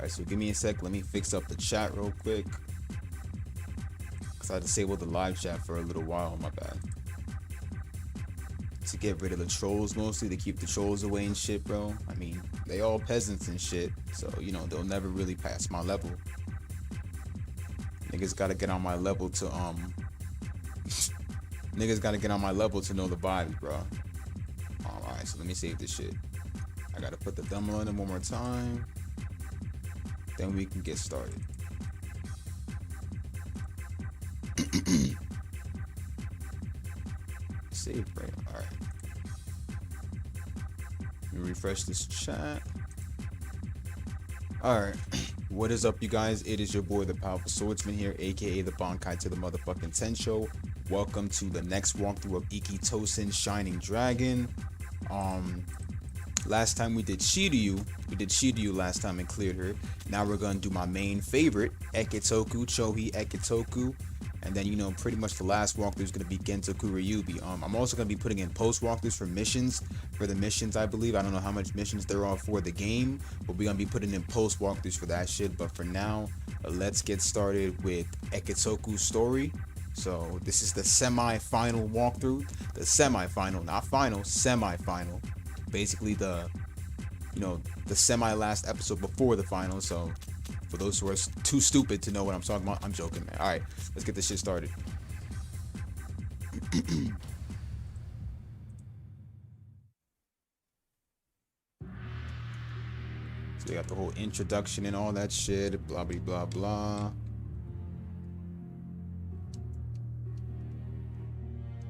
Alright, so give me a sec. Let me fix up the chat real quick. Because I disabled the live chat for a little while. My bad. To get rid of the trolls mostly. To keep the trolls away and shit, bro. I mean, they all peasants and shit. So, you know, they'll never really pass my level. Niggas gotta get on my level to, Niggas gotta get on my level to know the vibes, bro. Alright, so let me save this shit. I gotta put the demo in one more time. Then we can get started. Save frame. Alright. Let me refresh this chat. Alright. What is up, you guys? It is your boy, the Powerful Swordsman here, aka the Bankai to the motherfucking Tensho. Welcome to the next walkthrough of Ikki Tousen Shining Dragon. Last time we did Shiryu last time and cleared her. Now we're gonna do my main favorite, Ekitoku Chouhi Ekitoku. And then, you know, pretty much the last walkthrough is gonna be Gentoku Ryubi. I'm also gonna be putting in post walkthroughs for missions. For the missions, I believe. I don't know how much missions there are for the game, but we're gonna be putting in post walkthroughs for that shit. But for now, let's get started with Ekitoku Story. So this is the semi-final walkthrough. The semi-final, not final, semi-final. Basically the, you know, the semi-last episode before the final. So for those who are too stupid to know what I'm talking about, I'm joking, man. All right, let's get this shit started. So we got the whole introduction and all that shit, blah blah blah blah.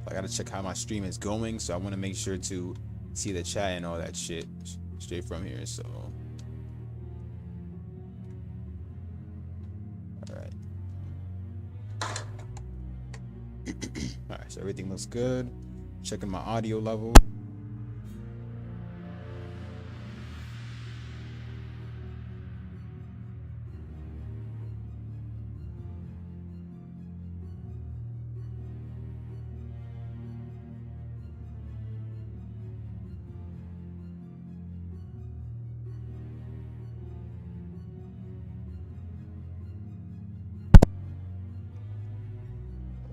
I gotta check how my stream is going, so I want to make sure to see the chat and all that shit straight from here. So alright. Alright, so everything looks good. Checking my audio level.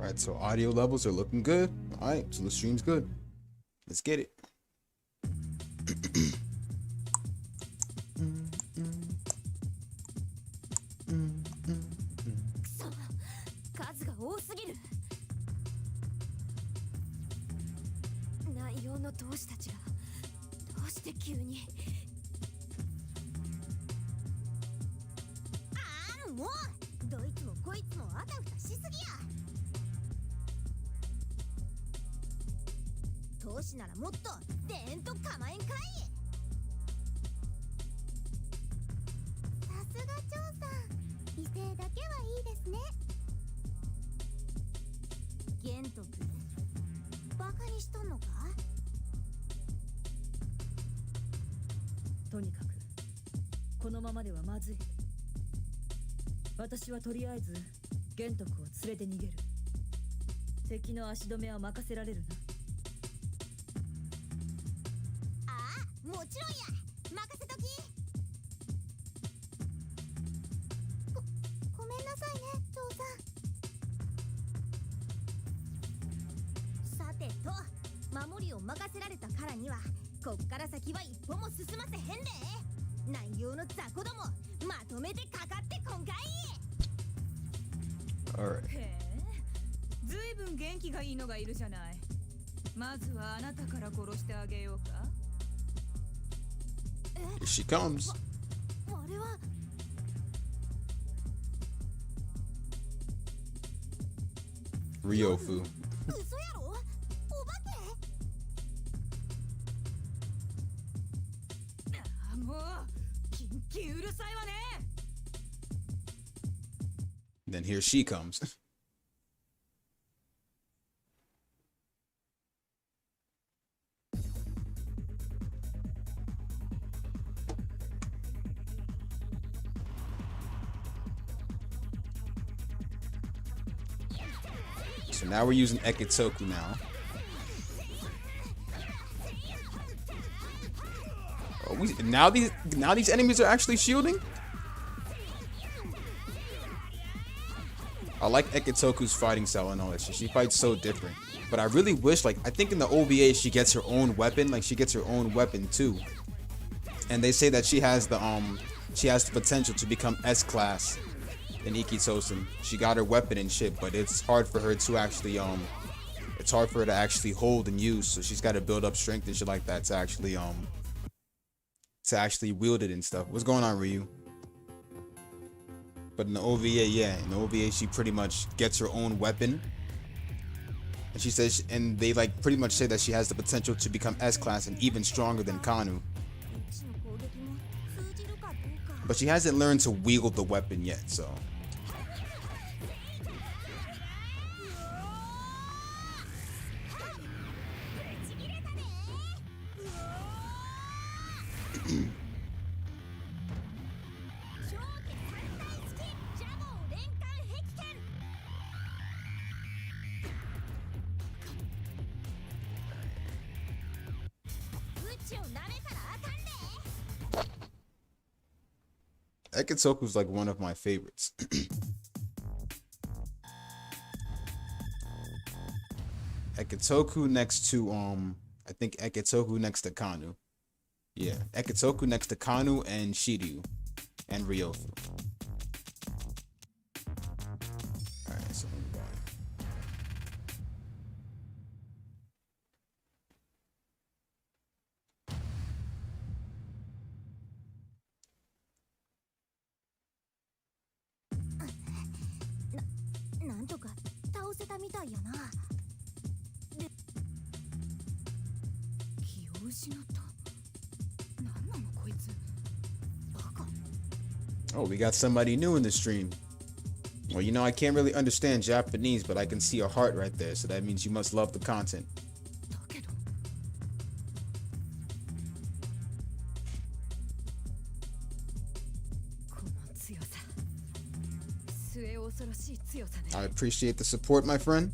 Alright, so audio levels are looking good. Alright, so the stream's good. Let's get it. 数が多すぎる。内容の同志たちがどうして急に。ああ、もうどいつもこいつもあたふたしすぎや。同志ならもっとでんと構えんかい。さすが長さん、威勢だけはいいですね。玄徳、バカにしとんのか。とにかくこのままではまずい。私はとりあえず玄徳を連れて逃げる。敵の足止めは任せられるな。もちろんや、任せとき。ごめんなさいね、長さん。さてと、守りを任せられたからにはこっから先は一歩も進ませへんで。内容の雑魚どもまとめてかかってこんかい。へえ、ずいぶん元気がいいのがいるじゃない。まずはあなたから殺してあげようか。Here she comes. あれは嘘 Ryofu. やろ、お化け。ああ、もうキンキンうるさいわね。 Then here she comes. So now we're using Ekitoku now. Oh, now these enemies are actually shielding? like Ekitoku's fighting style and all that shit. She fights so different. But I really wish, like, I think in the OVA she gets her own weapon. Like, she gets her own weapon too. And they say that she has the potential to become S class in Ikki tousen. She got her weapon and shit, but it's hard for her to actually hold and use. So she's got to build up strength and shit like that to actually wield it and stuff. What's going on, Ryu? But in the OVA, yeah, in the OVA she pretty much gets her own weapon. And she says, and they like pretty much say that she has the potential to become S class and even stronger than Kanu. But she hasn't learned to wield the weapon yet, so. Ekitoku's like one of my favorites. Ekitoku next to I think Ekitoku next to Kanu. Yeah, Ekitoku next to Kanu and Shiryu and Ryofu. Alright, so let me go. Oh, we got somebody new in the stream. Well, you know, I can't really understand Japanese, but I can see a heart right there, so that means you must love the content. I appreciate the support, my friend.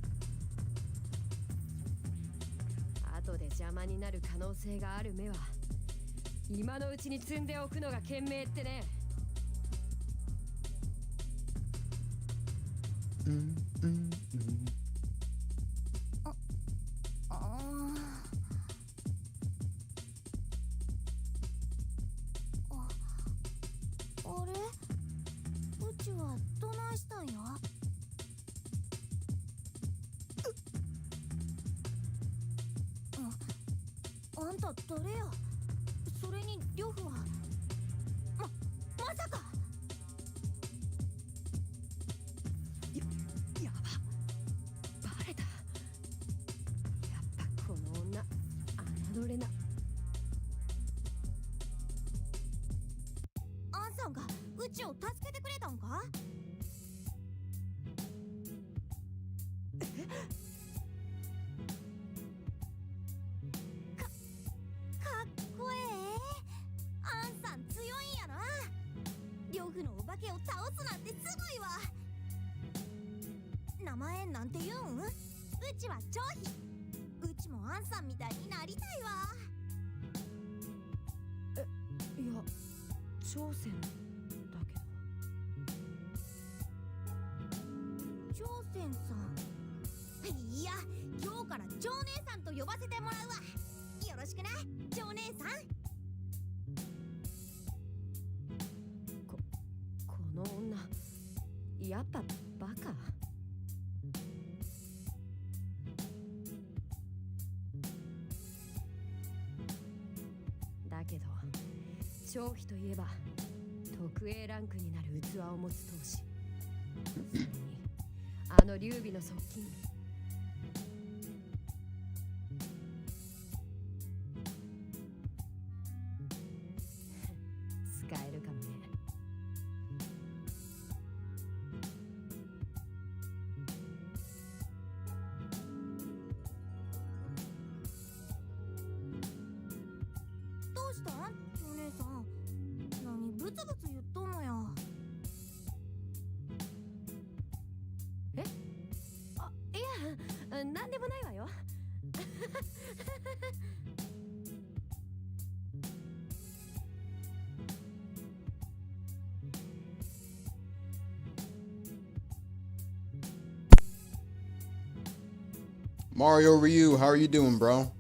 Mario Ryu, how are you doing, bro?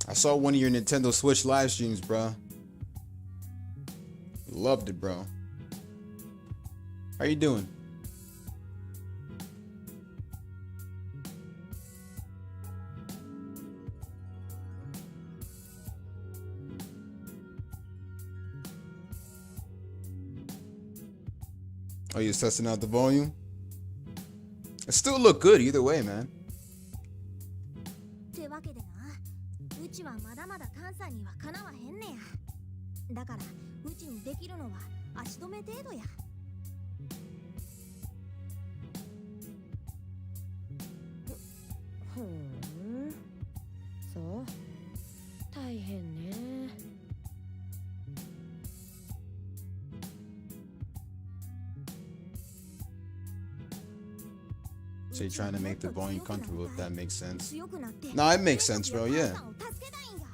I saw one of your Nintendo Switch live streams, bro. Loved it, bro. How you doing? Oh, you're testing out the volume? It still look good either way, man. ってわけでな、うちはまだまだ関西にはかなわへんねや。だからうちにできるのは足止め程度や。ふん、そう、大変ね。So you're trying to make the volume comfortable, if that makes sense. 強くなって No, it makes sense, bro. Yeah. お母さんを助けたいんや。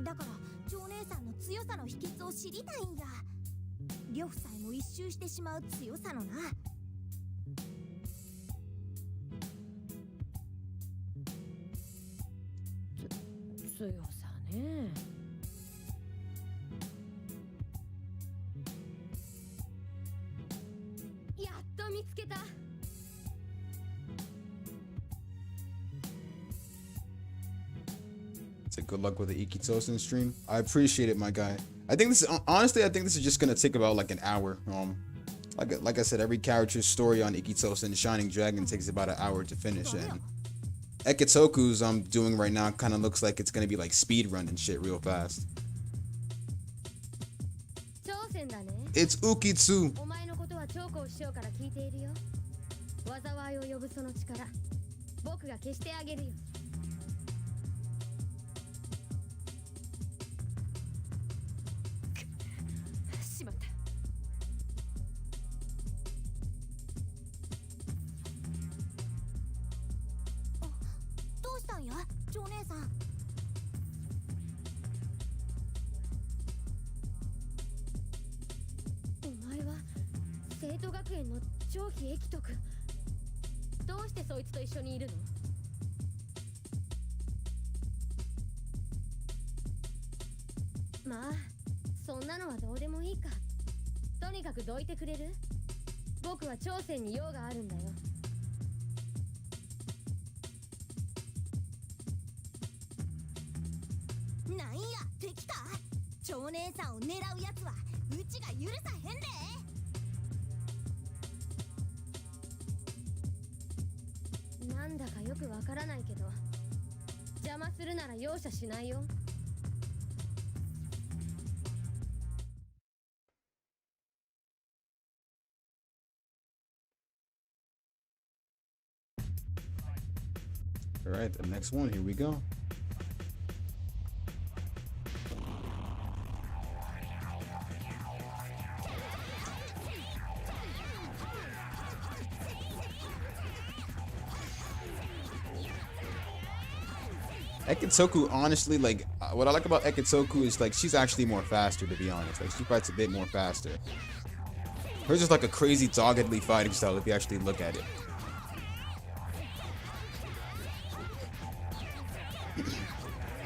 だから長姉さんの強さの秘訣を知りたいんや。呂夫妻も一周してしまう強さのな。強さね。やっと見つけた。Say good luck with the Ikki tousen stream. I appreciate it, my guy. I think this is, honestly, I think this is just gonna take about like an hour. Like I said, every character's story on Ikki tousen Shining Dragon takes about an hour to finish, and Ekitoku's I'm doing right now kind of looks like it's gonna be like speed run and shit real fast. 挑戦だね。 It's Ukitsu. お前のことは長江師匠から聞いているよ。災いを呼ぶその力、僕が消してあげるよ。しまった。どうしたんや、長姉さん。お前は生徒学園の長飛駅徳。どうしてそいつと一緒にいるの？まあそんなのはどうでもいいか。とにかくどいてくれる？僕は朝鮮に用があるんだよ。なんや敵か？長姉さんを狙うやつはうちが許さへんで。なんだかよくわからないけど、邪魔するなら容赦しないよ。All right, the next one. Here we go. Ekitoku, honestly, like, what I like about Ekitoku is, like, she's actually more faster, to be honest. Like, she fights a bit more faster. Hers is like a crazy doggedly fighting style if you actually look at it.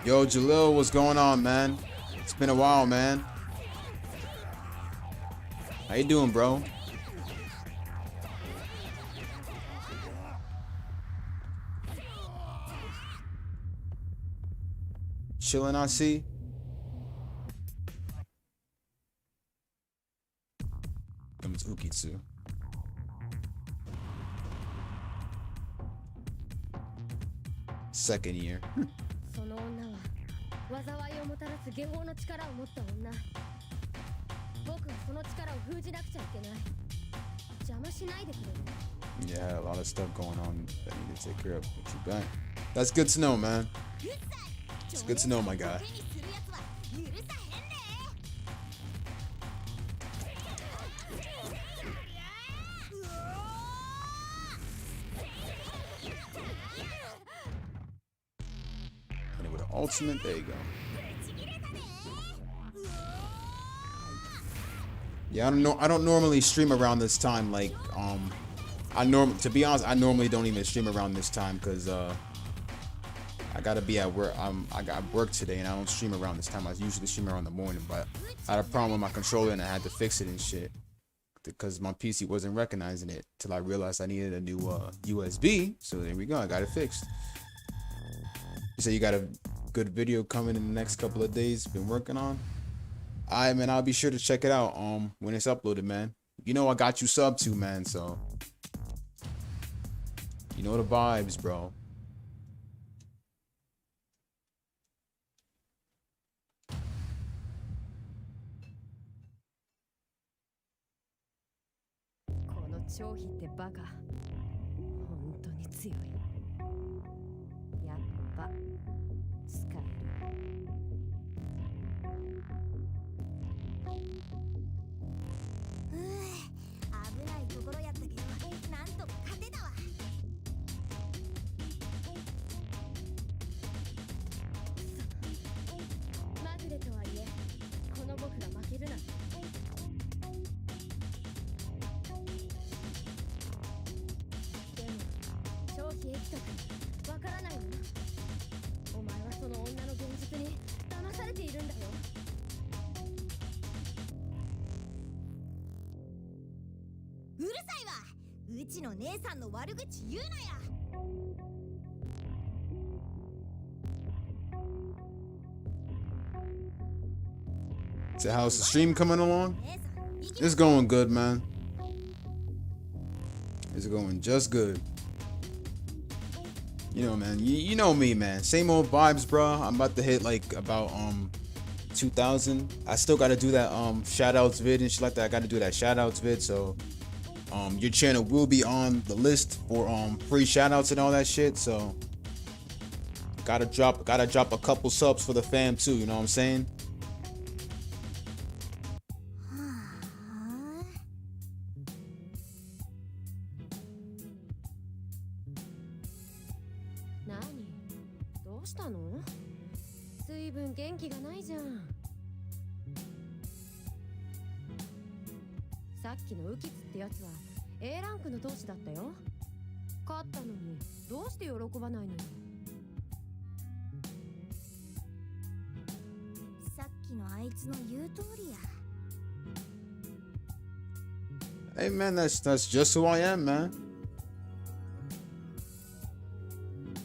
Yo, Jalil, what's going on, man? It's been a while, man. How you doing, bro? Chilling, I see. It's Ukitsu. Second year. その女は災いをもたらす下法の力を持った女。僕はその力を封じなくちゃいけない。邪魔しないでくれる？ Yeah, a lot of stuff going on that I need to take care of. But you back. That's good to know, man. It's good to know, my guy. And with an ultimate, there you go. Yeah, I don't know. I don't normally stream around this time. Like, to be honest, I normally don't even stream around this time because I gotta be at work. I got work today, and I don't stream around this time. I usually stream around the morning, but I had a problem with my controller, and I had to fix it and shit because my PC wasn't recognizing it till I realized I needed a new USB. So there we go. I got it fixed. You say you got a good video coming in the next couple of days. Been working on. Alright, man, I'll be sure to check it out when it's uploaded, man. You know I got you sub to, man, so you know the vibes, bro.消費ってバカ本当に強いやっぱ使える危ないところやったけどなんとか勝てたわまぐれとはいえこの僕が負けるなんてエキト君わからないのお前はその女の現実に騙されているんだようるさいわうちの姉さんの悪口言うなやSo how's the stream coming along? It's going good, man. It's going just good. You know, man, you know me, man. Same old vibes, bro. I'm about to hit like about 2,000. I still gotta do that shout outs vid and shit like that. I gotta do that shout outs vid, so your channel will be on the list for free shout outs and all that shit. So gotta drop a couple subs for the fam too, you know what I'm saying? A ランクの同士だったよ勝ったのにどうして喜ばないのよさっきのあいつの言う通りや Hey man, that's just who I am, man.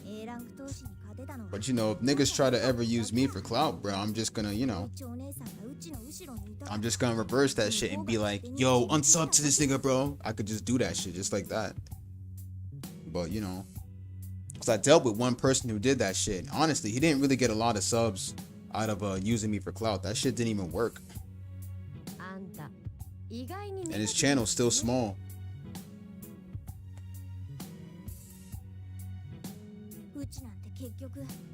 A ランク同士に勝てたのは But you know, if niggas try to ever use me for clout, bro, I'm just gonna, you know, I'm just gonna reverse that shit and be like, yo, unsub to this nigga, bro. I could just do that shit just like that. But, you know, because I dealt with one person who did that shit. Honestly, he didn't really get a lot of subs out of using me for clout. That shit didn't even work. And his channel's still small.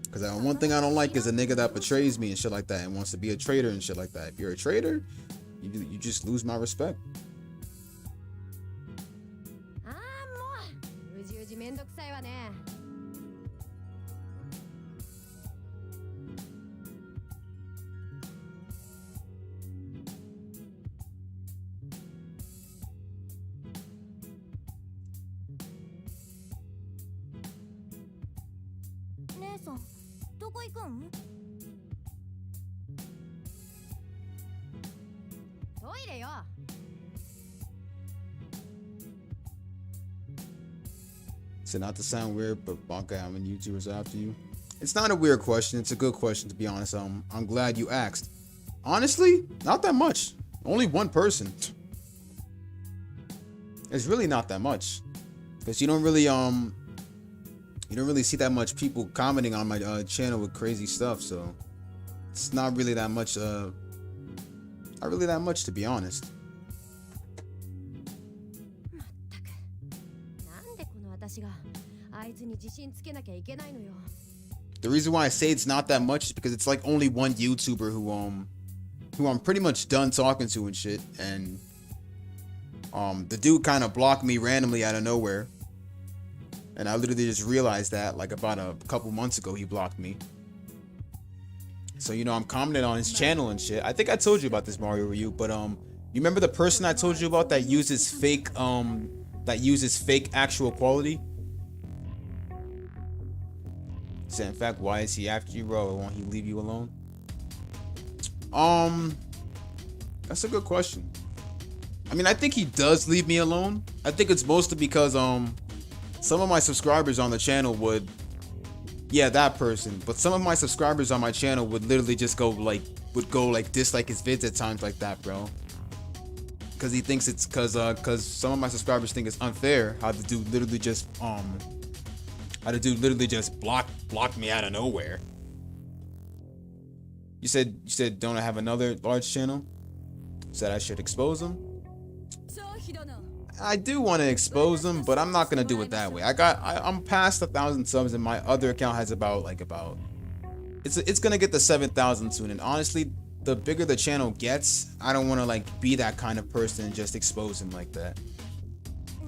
Because one thing I don't like is a nigga that betrays me and shit like that and wants to be a traitor and shit like that. If you're a traitor, you just lose my respect. So not to sound weird, but Bonka, how many YouTubers are after you? It's not a weird question. It's a good question, to be honest. I'm glad you asked. Honestly, not that much. Only one person. It's really not that much, because you don't really see that much people commenting on my channel with crazy stuff. So it's not really that much. Not really that much, to be honest. The reason why I say it's not that much is because it's like only one YouTuber who I'm pretty much done talking to and shit, and the dude kind of blocked me randomly out of nowhere, and I literally just realized that like about a couple months ago he blocked me. So you know, I'm commenting on his channel and shit. I think I told you about this Mario review, but You remember the person I told you about that uses fake actual quality? So in fact, why is he after you, bro? Or won't he leave you alone? That's a good question. I mean, I think he does leave me alone. I think it's mostly because some of my subscribers on the channel would, yeah, that person. But some of my subscribers on my channel would literally just go dislike his vids at times like that, bro. Because he thinks it's because some of my subscribers think it's unfair how the dude literally just blocked me out of nowhere. You said don't I have another large channel? Said I should expose him. I do want to expose them, but I'm not gonna do it that way. I'm past 1,000 subs, and my other account has about it's gonna get the 7,000 soon. And honestly, the bigger the channel gets, I don't want to like be that kind of person and just expose him like that.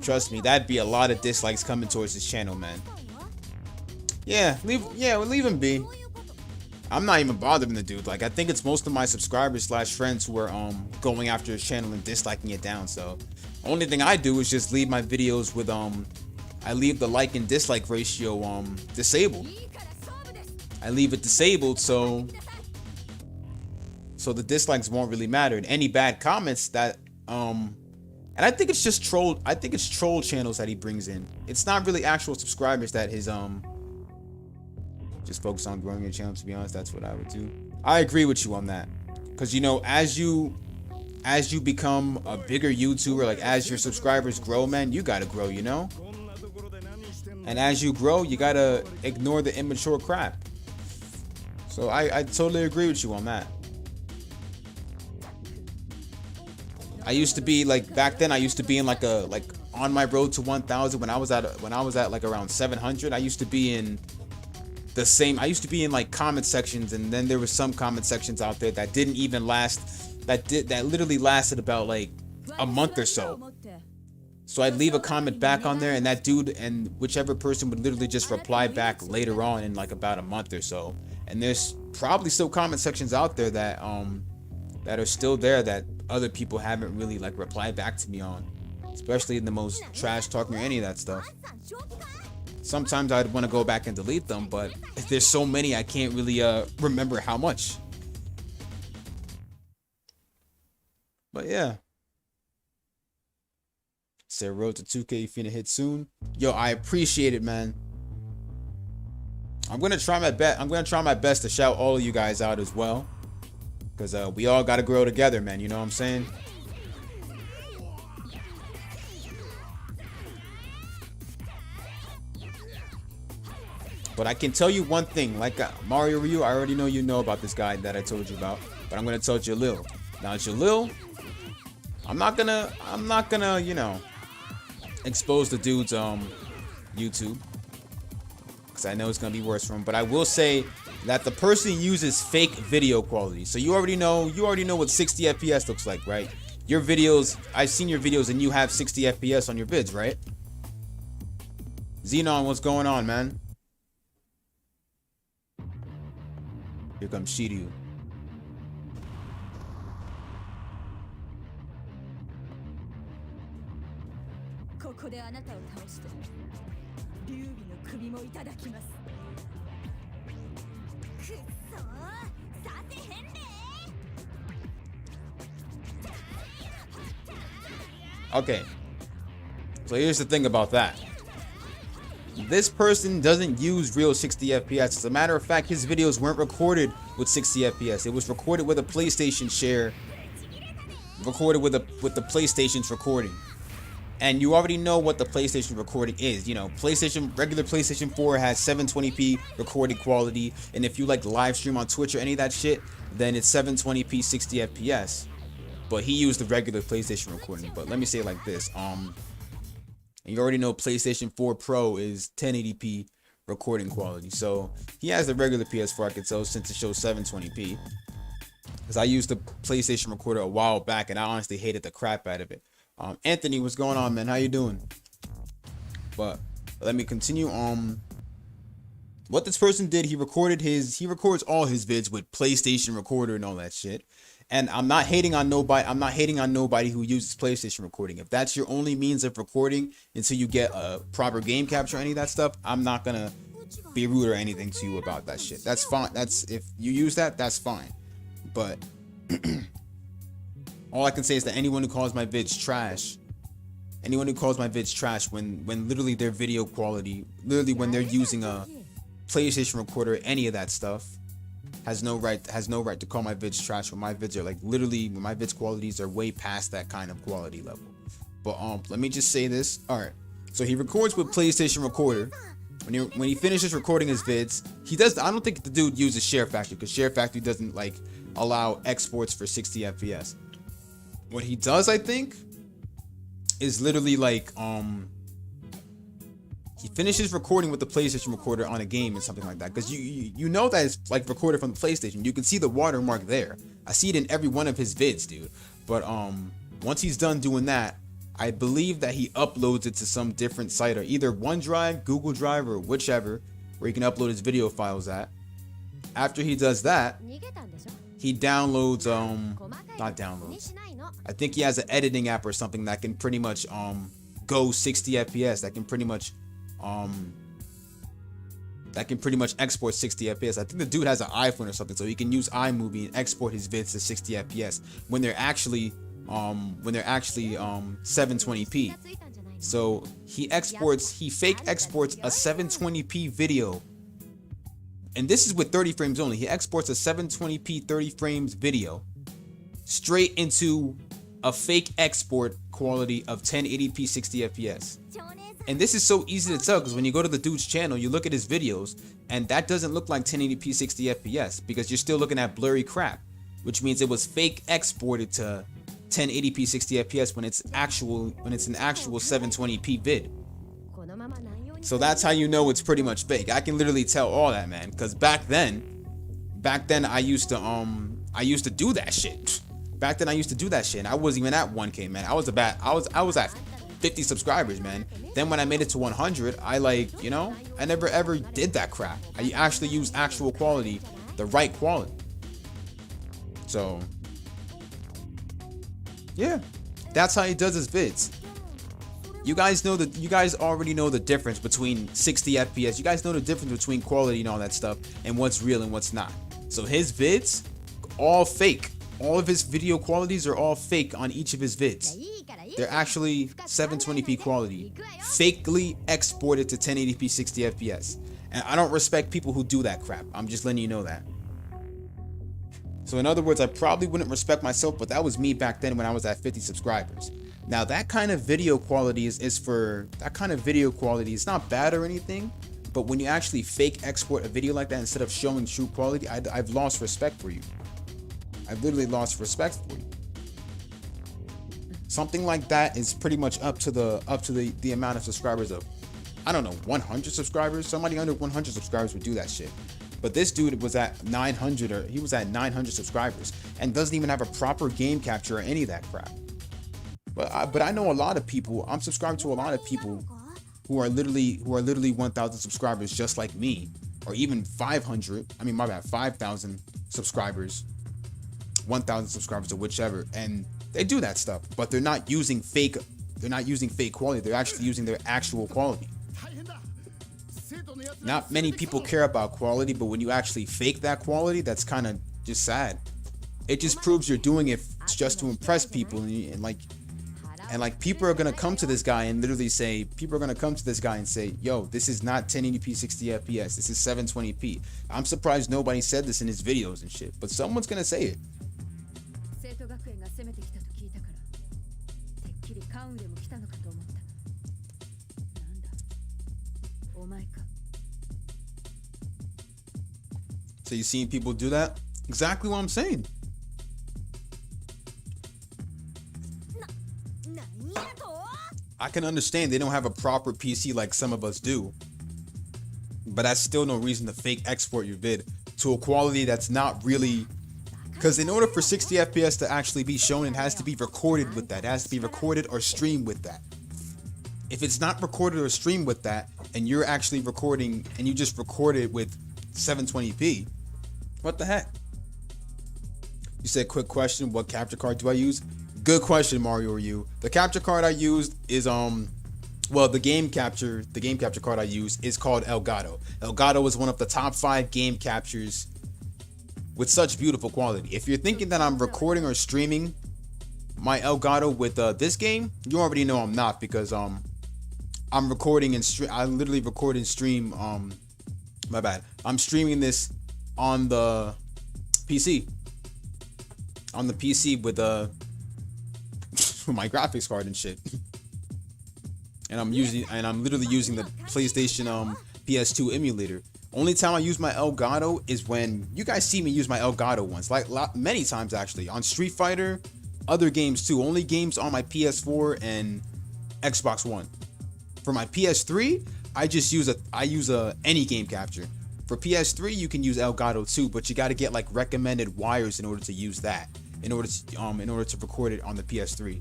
Trust me, that'd be a lot of dislikes coming towards his channel, man. Yeah, leave him be. I'm not even bothering the dude. Like, I think it's most of my subscribers / friends who are going after his channel and disliking it down. So only thing I do is just leave my videos with I leave the like and dislike ratio disabled. I leave it disabled so the dislikes won't really matter. And any bad comments that and I think it's just troll. I think it's troll channels that he brings in. It's not really actual subscribers that his just focus on growing your channel. To be honest, that's what I would do. I agree with you on that, because you know, as you become a bigger YouTuber, like as your subscribers grow, man, you gotta grow, you know. And as you grow, you gotta ignore the immature crap. So I totally agree with you on that. I used to be like, back then I used to be in like on my road to 1,000 when I was at like around 700. I used to be in like comment sections, and then there was some comment sections out there that didn't even last, that literally lasted about like a month or so. So I'd leave a comment back on there, and that dude and whichever person would literally just reply back later on in like about a month or so. And there's probably still comment sections out there that are still there that other people haven't really like replied back to me on, especially in the most trash talking or any of that stuff. Sometimes I'd want to go back and delete them, but if there's so many, I can't really remember how much. But yeah. Said road to 2K, you finna hit soon. Yo, I appreciate it, man. I'm gonna try my best to shout all of you guys out as well, because we all gotta grow together, man. You know what I'm saying? But I can tell you one thing, like Mario Ryu, I already know you know about this guy that I told you about, but I'm gonna tell Jalil. Now Jalil, I'm not gonna, you know, expose the dude's YouTube, because I know it's gonna be worse for him. But I will say that the person uses fake video quality. So you already know what 60 FPS looks like, right? Your videos, I've seen your videos, and you have 60 FPS on your vids, right? Xenon, what's going on, man? Here comes Shiryu. Okay. So here's the thing about that. This person doesn't use real 60 FPS. As a matter of fact, his videos weren't recorded with 60 FPS. It was recorded with a PlayStation share, recorded with the PlayStation's recording. And you already know what the PlayStation recording is. You know, regular PlayStation 4 has 720p recording quality, and if you like live stream on Twitch or any of that shit, then it's 720p 60 FPS. But he used the regular PlayStation recording. But let me say it like this. And you already know PlayStation 4 Pro is 1080p recording quality. So he has the regular PS4, I can tell, since it shows 720p. Because I used the PlayStation recorder a while back, and I honestly hated the crap out of it. Anthony, what's going on, man? How you doing? But let me continue on. What this person did, he records all his vids with PlayStation recorder and all that shit. And I'm not hating on nobody. I'm not hating on nobody who uses PlayStation recording. If that's your only means of recording until you get a proper game capture or any of that stuff, I'm not gonna be rude or anything to you about that shit. That's fine. That's, if you use that, that's fine. But all I can say is that anyone who calls my vids trash, when literally their video quality, literally when they're using a PlayStation recorder, any of that stuff, has no right to call my vids trash when my vids are like, literally, when my vids qualities are way past that kind of quality level. But let me just say this. All right, so he records with PlayStation recorder. When he finishes recording his vids, he does. I don't think the dude uses Share Factory, because Share Factory doesn't like allow exports for 60 FPS. What he does, I think, is literally like he finishes recording with the PlayStation recorder on a game and something like that, because you know that it's like recorded from the PlayStation. You can see the watermark there. I see it in every one of his vids, dude. But once he's done doing that, I believe that he uploads it to some different site, or either OneDrive, Google Drive, or whichever, where he can upload his video files at. After he does that, he downloads not downloads. I think he has an editing app or something that can pretty much go 60 FPS. That can pretty much export 60 FPS. I think the dude has an iPhone or something, so he can use iMovie and export his vids to 60 FPS when they're actually 720p. So he fake exports a 720p video, and this is with 30 frames only. He exports a 720p 30 frames video straight into a fake export quality of 1080p 60 FPS. And this is so easy to tell, because when you go to the dude's channel, you look at his videos, and that doesn't look like 1080p 60 FPS, because you're still looking at blurry crap, which means it was fake exported to 1080p 60 FPS when it's an actual 720p vid. So that's how you know it's pretty much fake. I can literally tell all that, man, because back then I used to do that shit. Back then I used to do that shit, and I wasn't even at 1K, man. I was at 50 subscribers, man. Then when I made it to 100, I never ever did that crap. I actually used actual quality, the right quality. So yeah, that's how he does his vids. You guys already know the difference between 60 FPS. You guys know the difference between quality and all that stuff, and what's real and what's not. So his vids, all fake. All of his video qualities are all fake on each of his vids. They're actually 720p quality, fakely exported to 1080p 60 FPS. And I don't respect people who do that crap. I'm just letting you know that. So in other words, I probably wouldn't respect myself, but that was me back then when I was at 50 subscribers. Now that kind of video quality is not bad or anything, but when you actually fake export a video like that instead of showing true quality, I've lost respect for you. I've literally lost respect for you. Something like that is pretty much up to the amount of subscribers of, I don't know, 100 subscribers. Somebody under 100 subscribers would do that shit. But this dude was at 900, or he was at 900 subscribers, and doesn't even have a proper game capture or any of that crap. But I know a lot of people. I'm subscribed to a lot of people who are literally 1,000 subscribers, just like me, or even 500. I mean, my bad, 5,000 subscribers, 1,000 subscribers, or whichever, and they do that stuff. But they're not using fake. They're not using fake quality. They're actually using their actual quality. Not many people care about quality, but when you actually fake that quality, that's kind of just sad. It just proves you're doing it just to impress people, and people are gonna come to this guy and literally say, yo, this is not 1080p 60 FPS, this is 720p. I'm surprised nobody said this in his videos and shit, but someone's gonna say it. So you seen people do that? Exactly what I'm saying. I can understand they don't have a proper PC like some of us do, but that's still no reason to fake export your vid to a quality that's not really, because in order for 60 FPS to actually be shown, it has to be recorded with that. It has to be recorded or streamed with that. If it's not recorded or streamed with that, and you're actually recording and you just record it with 720p, what the heck? You said quick question, what capture card do I use? Good question, Mario Ryu. The capture card I used is well, the game capture card I use is called Elgato. Elgato is one of the top 5 game captures with such beautiful quality. If you're thinking that I'm recording or streaming my Elgato with this game, you already know I'm not, because I'm recording and I literally record and stream my bad. I'm streaming this on the PC. On the PC with my graphics card and shit. And I'm literally using the PlayStation PS2 emulator. Only time I use my Elgato is when you guys see me use my Elgato once, like many times actually, on Street Fighter, other games too. Only games on my PS4 and Xbox One. For my PS3, I use any game capture. For PS3, you can use Elgato too, but you got to get like recommended wires in order to use that. In order to record it on the PS3.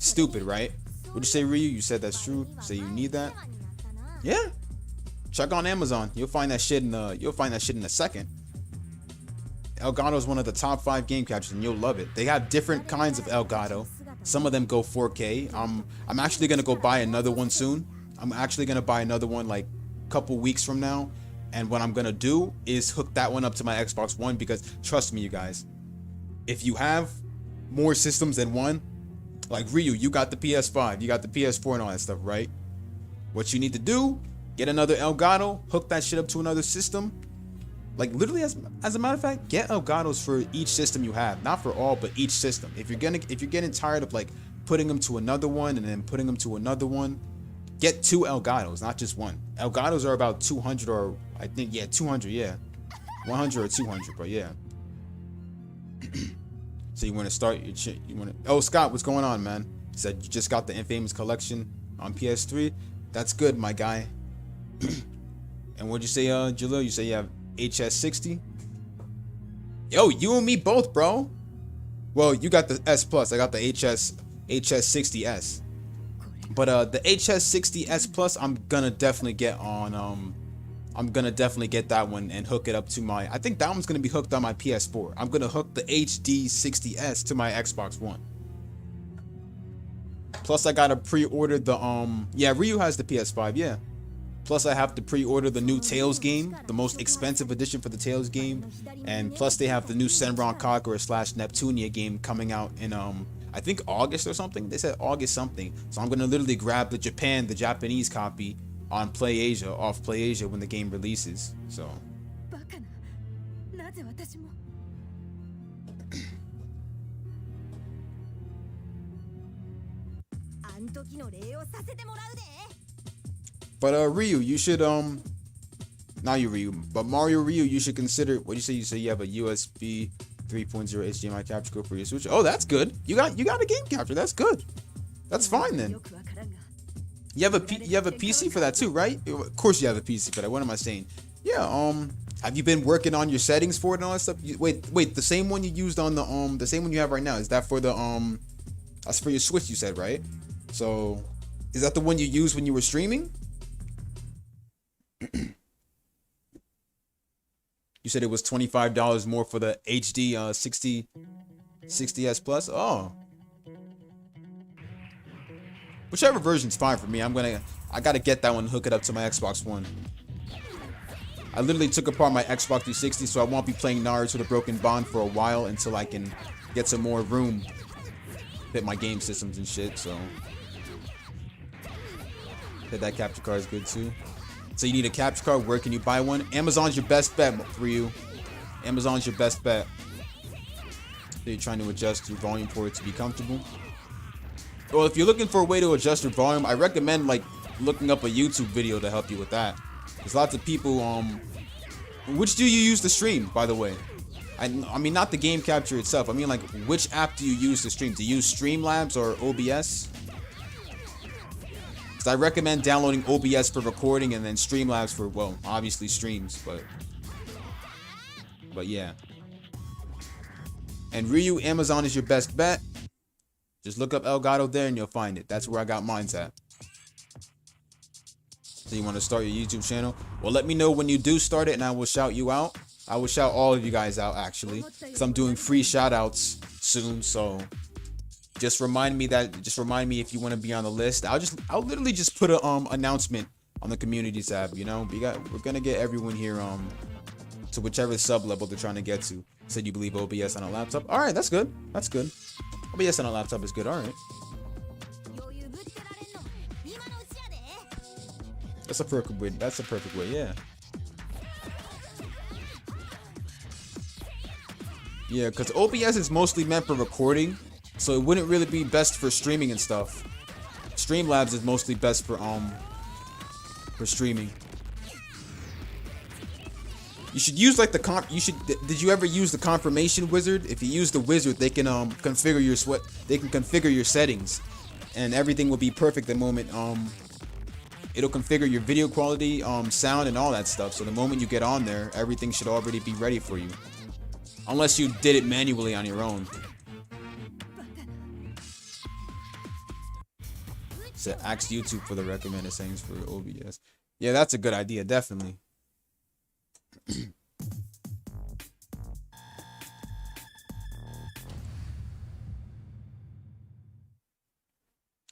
Stupid, right? Would you say, Ryu? You said that's true. Say you need that. Yeah. Check on Amazon. You'll find that shit in a second. Elgato is one of the top 5 game captures, and you'll love it. They have different kinds of Elgato. Some of them go 4K. I'm actually gonna go buy another one soon. I'm actually gonna buy another one like a couple weeks from now. And what I'm gonna do is hook that one up to my Xbox One, because trust me, you guys, if you have more systems than one, like Ryu, you got the PS5, you got the PS4 and all that stuff, right? What you need to do, get another Elgato, hook that shit up to another system. Like literally, as a matter of fact, get Elgatos for each system you have, not for all, but each system. If you're getting tired of like putting them to another one and then putting them to another one, get 2 Elgatos, not just one. Elgatos are about 200, or I think 200, 100 or 200, but yeah. So you want to start your oh, Scott, what's going on, man? He said you just got the Infamous collection on PS3. That's good, my guy. And what'd you say, Jalil? You say you have HS60? Yo, you and me both, bro. Well, you got the S Plus. I got the HS60S. But the HS60S Plus, I'm gonna definitely get on. I'm gonna definitely get that one and hook it up to my. I think that one's gonna be hooked on my PS4. I'm gonna hook the HD60S to my Xbox One. Plus, I gotta pre-order the Yeah, Ryu has the PS5. Yeah. Plus, I have to pre-order the new Tales game, the most expensive edition for the Tales game, and plus they have the new Senran Kagura / Neptunia game coming out in I think August or something. They said August something. So I'm gonna literally grab the Japanese copy on off PlayAsia when the game releases. So but Ryu, you should not you Ryu, but Mario Ryu, you should consider. What do you say? You say you have a USB 3.0 HDMI capture card for your Switch. Oh, that's good. You got a game capture. That's good. That's fine then. You have a PC for that too, right? Of course you have a PC for that. What am I saying? Yeah. Have you been working on your settings for it and all that stuff? Wait. The same one you used on the same one you have right now, is that for the that's for your Switch? You said, right? So, is that the one you used when you were streaming? You said it was $25 more for the HD 60S Plus. Oh, whichever version's fine for me. I gotta get that one, hook it up to my Xbox One. I literally took apart my Xbox 360, so I won't be playing Naruto the Broken Bond for a while until I can get some more room, fit my game systems and shit. So that capture card is good too. So you need a capture card. Where can you buy one? Amazon's your best bet for you. Amazon's your best bet. So you're trying to adjust your volume for it to be comfortable. Well, if you're looking for a way to adjust your volume, I recommend like looking up a YouTube video to help you with that. There's lots of people. Which do you use to stream, by the way? I mean, not the game capture itself. I mean, like, which app do you use to stream? Do you use Streamlabs or OBS? So I recommend downloading OBS for recording and then Streamlabs for, well, obviously streams, but yeah. And Ryu, Amazon is your best bet. Just look up Elgato there and you'll find it. That's where I got mine at. So you want to start your YouTube channel? Well, let me know when you do start it and I will shout you out. I will shout all of you guys out actually, because I'm doing free shout outs soon. So just remind me if you want to be on the list. I'll literally just put a announcement on the community tab. You know, we're gonna get everyone here to whichever sub level they're trying to get to. Said you believe OBS on a laptop. All right, that's good. That's good. OBS on a laptop is good. All right. That's a perfect way. That's a perfect way. Yeah. Yeah, because OBS is mostly meant for recording, so it wouldn't really be best for streaming and stuff. Streamlabs is mostly best for streaming. You should use like did you ever use the confirmation wizard? If you use the wizard, they can configure your settings, and everything will be perfect the moment it'll configure your video quality, sound, and all that stuff. So the moment you get on there, everything should already be ready for you. Unless you did it manually on your own. So ask YouTube for the recommended settings for OBS. Yeah, that's a good idea, definitely.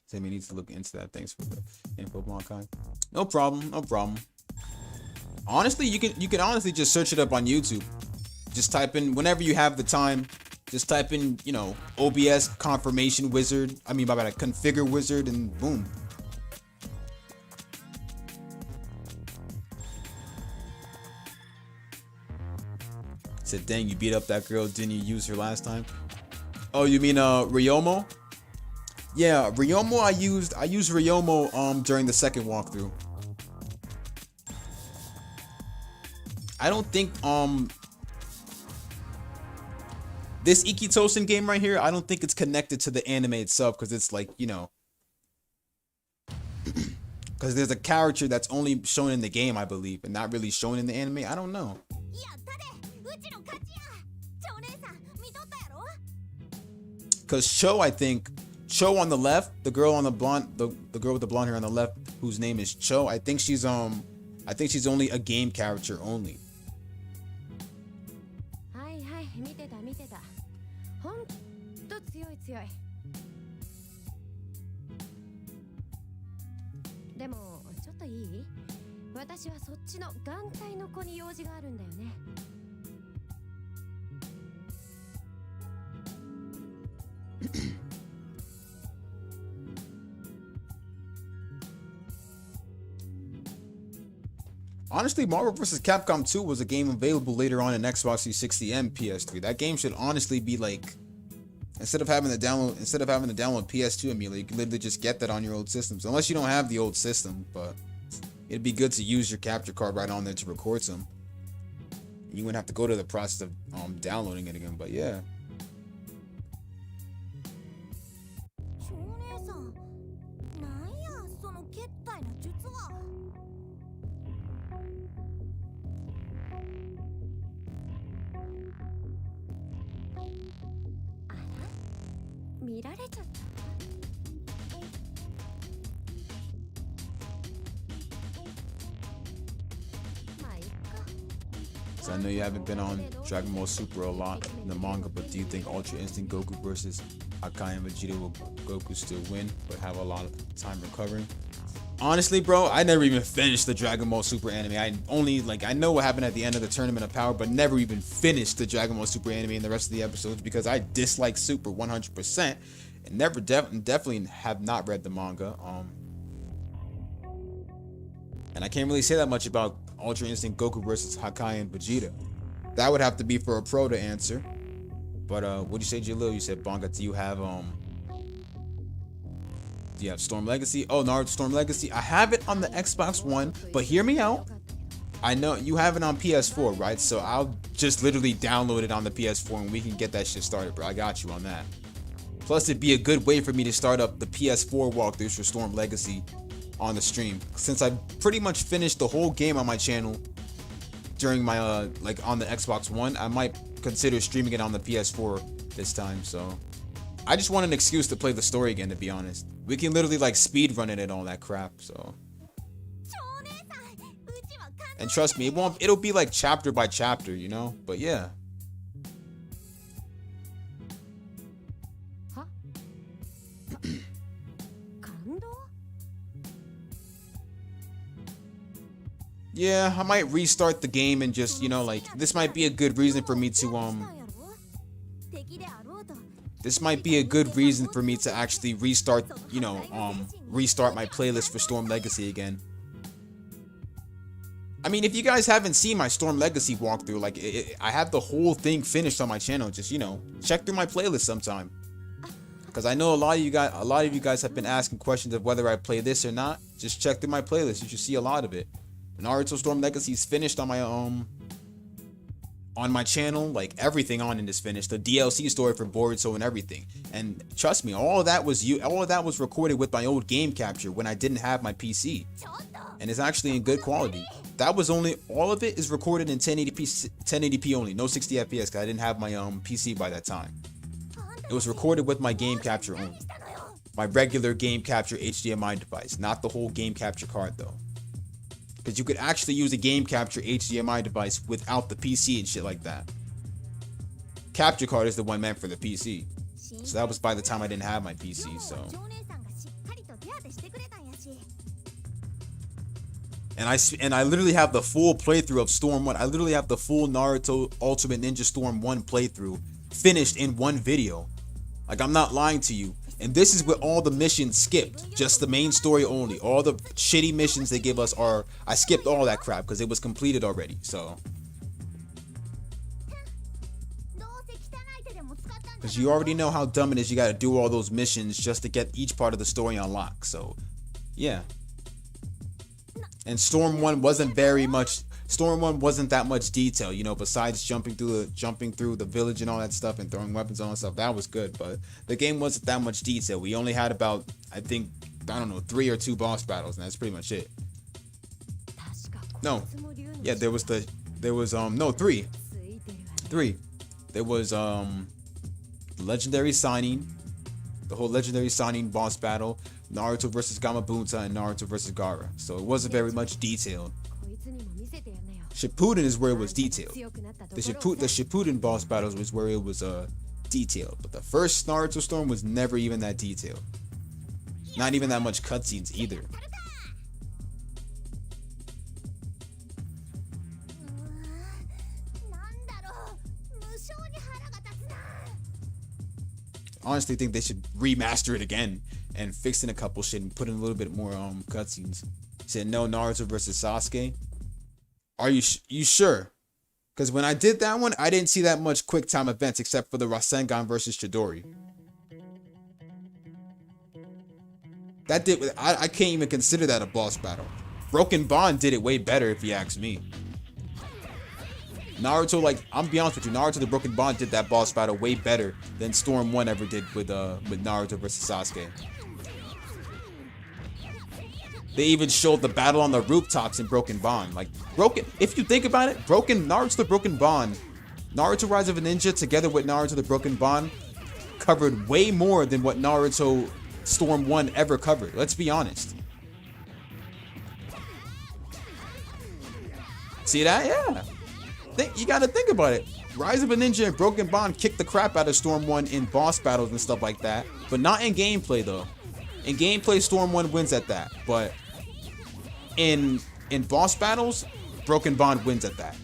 Sammy needs to look into that. Thanks for the info, Monkai. No problem, no problem. Honestly, you can honestly just search it up on YouTube. Just type in, whenever you have the time, just type in, you know, OBS confirmation wizard. I mean, by that, configure wizard, and boom. Said, dang, you beat up that girl. Didn't you use her last time? Oh, you mean Ryomo? Yeah, Ryomo. I used Ryomo during the second walkthrough. I don't think this Ikki Tousen game right here, I don't think it's connected to the anime itself, because it's like, you know, because there's a character that's only shown in the game, I believe, and not really shown in the anime. I don't know. Because Cho on the left, the girl on the blonde, the girl with the blonde hair on the left, whose name is Cho, I think she's only a game character only. Honestly, Marvel vs. Capcom 2 was a game available later on in Xbox 360 and PS3. That game should honestly be like, instead of having to download PS2 emulator, you can literally just get that on your old systems. Unless you don't have the old system, but it'd be good to use your capture card right on there to record some. You wouldn't have to go to the process of downloading it again, but yeah. So I know you haven't been on Dragon Ball Super a lot in the manga, but do you think Ultra Instinct Goku versus Hakai and Vegeta will Goku still win, but have a lot of time recovering? Honestly, bro, I never even finished the Dragon Ball Super anime. I know what happened at the end of the Tournament of Power, but never even finished the Dragon Ball Super anime and the rest of the episodes because I dislike Super 100% and definitely have not read the manga. And I can't really say that much about Ultra Instinct Goku versus Hakai and Vegeta. That would have to be for a pro to answer. But what'd you say, Jalil? You said, Bonga, do you have Storm Legacy? Oh, Naruto Storm Legacy. I have it on the Xbox One, but hear me out. I know you have it on PS4, right? So I'll just literally download it on the PS4 and we can get that shit started, bro. I got you on that. Plus, it'd be a good way for me to start up the PS4 walkthroughs for Storm Legacy on the stream, since I pretty much finished the whole game on my channel during my on the Xbox One. I might consider streaming it on the PS4 this time. So I just want an excuse to play the story again, to be honest. We can literally like speed run it and all that crap. So And trust me, it'll be like chapter by chapter, you know? But yeah. は感動 Yeah, I might restart the game and just, you know, like, this might be a good reason for me to, this might be a good reason for me to actually restart, you know, restart my playlist for Storm Legacy again. I mean, if you guys haven't seen my Storm Legacy walkthrough, like, I have the whole thing finished on my channel. Just, you know, check through my playlist sometime. Because I know a lot of you guys have been asking questions of whether I play this or not. Just check through my playlist. You should see a lot of it. Naruto Storm Legacy is finished on my channel. Like, everything on it is finished. The DLC story for Boruto and everything. And trust me, all of that was recorded with my old game capture when I didn't have my PC. And it's actually in good quality. That was only, all of it is recorded in 1080p only, no 60 FPS, because I didn't have my PC by that time. It was recorded with my game capture only. My regular game capture HDMI device, not the whole game capture card though. Because you could actually use a game capture HDMI device without the PC and shit like that. Capture card is the one meant for the PC. So that was by the time I didn't have my PC, so. And I literally have the full playthrough of Storm 1. I literally have the full Naruto Ultimate Ninja Storm 1 playthrough finished in one video. Like, I'm not lying to you. And this is with all the missions skipped. Just the main story only. All the shitty missions they give us are... I skipped all that crap because it was completed already. So... Because you already know how dumb it is. You got to do all those missions just to get each part of the story unlocked. So, yeah. And Storm 1 wasn't very much... Storm 1 wasn't that much detail, you know, besides jumping through the village and all that stuff and throwing weapons and all that stuff. That was good, but the game wasn't that much detail. We only had about, I think, I don't know, 3 or 2 boss battles, and that's pretty much it. No. Yeah, there was 3. 3. There was the legendary signing, the whole legendary signing boss battle, Naruto versus Gamabunta, and Naruto versus Gaara. So it wasn't very much detailed. Shippuden is where it was detailed. The Shippuden boss battles was where it was detailed. But the first Naruto Storm was never even that detailed. Not even that much cutscenes either. Honestly, think they should remaster it again and fix in a couple shit and put in a little bit more cutscenes. Said no Naruto versus Sasuke. Are you sure? Because when I did that one, I didn't see that much quick time events except for the Rasengan versus Chidori. That did I can't even consider that a boss battle. Broken Bond did it way better if you ask me. Naruto, like, I'm be honest with you, Naruto the Broken Bond did that boss battle way better than Storm 1 ever did with Naruto versus Sasuke. They even showed the battle on the rooftops in Broken Bond. Like, if you think about it, Naruto the Broken Bond, Naruto Rise of a Ninja together with Naruto the Broken Bond covered way more than what Naruto Storm 1 ever covered. Let's be honest. See that? Yeah. You gotta think about it. Rise of a Ninja and Broken Bond kicked the crap out of Storm 1 in boss battles and stuff like that. But not in gameplay, though. In gameplay, Storm 1 wins at that. But in boss battles, Broken Bond wins at that.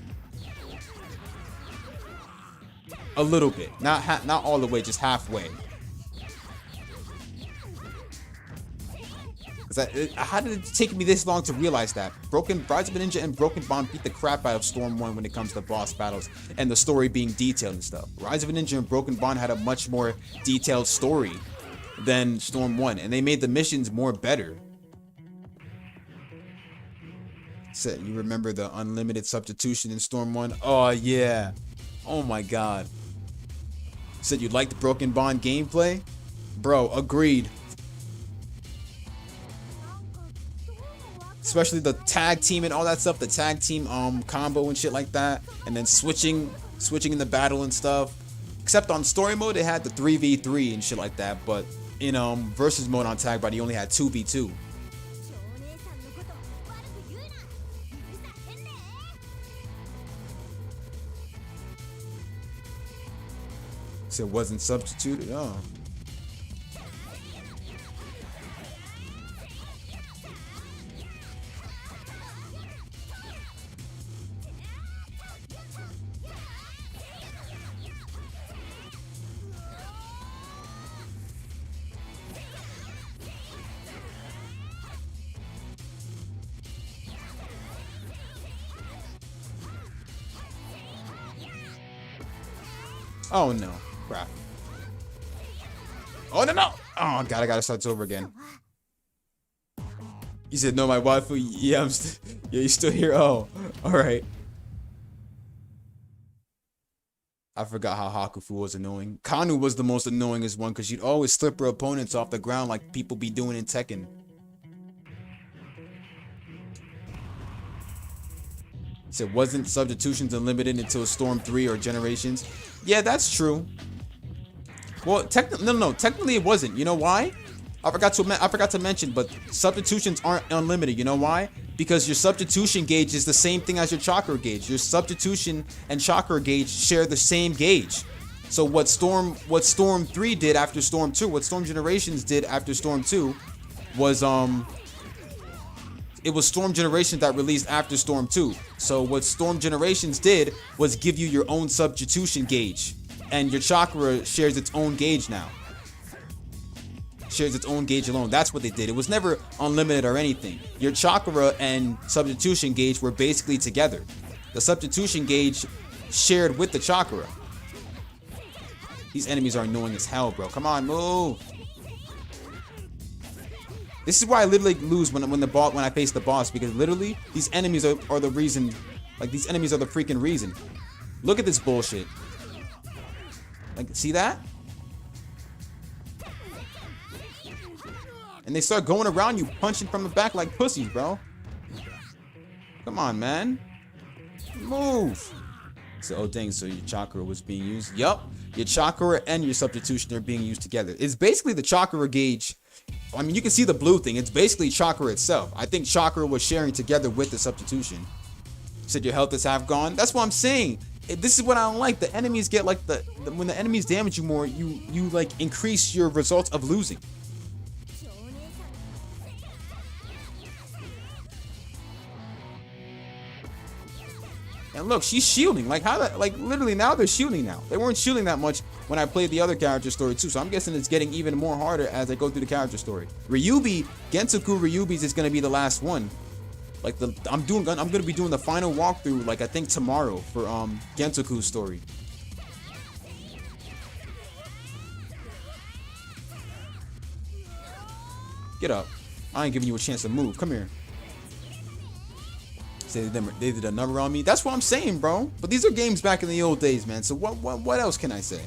A little bit. Not all the way, just halfway. How did it take me this long to realize that? Rise of a Ninja and Broken Bond beat the crap out of Storm 1 when it comes to boss battles and the story being detailed and stuff. Rise of a Ninja and Broken Bond had a much more detailed story than Storm 1, and they made the missions more better. So, you remember the unlimited substitution in Storm 1? Oh, yeah. Oh, my God. Said you liked the Broken Bond gameplay? Bro, agreed. Especially the tag team and all that stuff, the tag team combo and shit like that, and then switching in the battle and stuff. Except on story mode, it had the 3v3 and shit like that, but in versus mode on Tag Body, you only had 2v2. So it wasn't substituted. Oh. Oh no. Crap. Oh no no! Oh god, I gotta start this over again. You said no, my waifu. Yeah, yeah, you still here? Oh, all right. I forgot how Hakufu was annoying. Kanu was the most annoyingest one because you'd always slip her opponents off the ground like people be doing in Tekken. So it wasn't substitutions unlimited until Storm 3 or Generations. Yeah, that's true. Well, technically it wasn't. You know why? I forgot to mention, but substitutions aren't unlimited. You know why? Because your substitution gauge is the same thing as your chakra gauge. Your substitution and chakra gauge share the same gauge. So what Storm 3 did after Storm 2, what Storm Generations did after Storm 2 was it was Storm Generations that released after Storm 2. So what Storm Generations did was give you your own substitution gauge. And your chakra shares its own gauge now. Shares its own gauge alone. That's what they did. It was never unlimited or anything. Your chakra and substitution gauge were basically together. The substitution gauge shared with the chakra. These enemies are annoying as hell, bro. Come on, move. This is why I literally lose when I face the boss, because literally these enemies are the reason. Like, these enemies are the freaking reason. Look at this bullshit. Like, see that? And they start going around you, punching from the back like pussies, bro. Come on, man. Move. So, oh dang, so your chakra was being used? Yup. Your chakra and your substitution are being used together. It's basically the chakra gauge. I mean, you can see the blue thing. It's basically chakra itself. I think chakra was sharing together with the substitution. Said your health is half gone. That's what I'm saying. This is what I don't like. The enemies get like when the enemies damage you more, you like increase your results of losing. And look, she's shielding. Like how that? Like literally now they're shielding now. They weren't shielding that much when I played the other character story too. So I'm guessing it's getting even more harder as I go through the character story. Ryubi, Gentoku Ryubi's is gonna be the last one. Like I'm gonna be doing the final walkthrough like I think tomorrow for Gentoku's story. Get up. I ain't giving you a chance to move. Come here. Say they did a number on me. That's what I'm saying, bro. But these are games back in the old days, man. So what else can I say?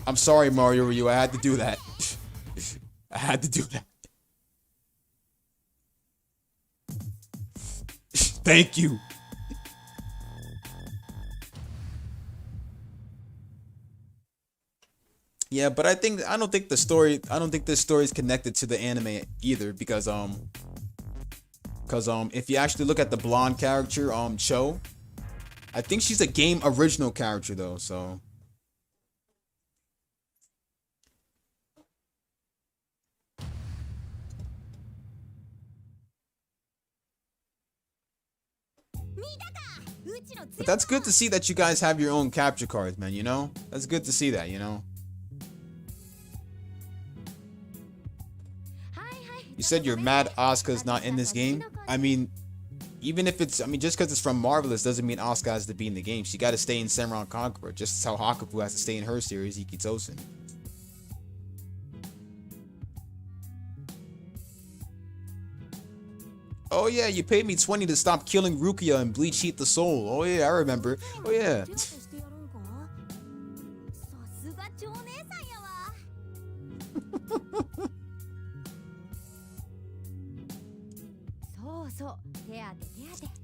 I'm sorry, Mario Ryu. I had to do that. I had to do that. Thank you. Yeah, but I don't think this story is connected to the anime either because if you actually look at the blonde character Cho, I think she's a game original character though, so but that's good to see that you guys have your own capture cards, man, you know? That's good to see that, you know? You said you're mad Asuka's not in this game. I mean, even if it's, just because it's from Marvelous doesn't mean Asuka has to be in the game. She got to stay in Senran Conqueror, just how Hakufu has to stay in her series, Ikki Tousen. Oh yeah, you paid me 20 to stop killing Rukia and Bleach Heat the Soul. Oh yeah, I remember. Oh yeah.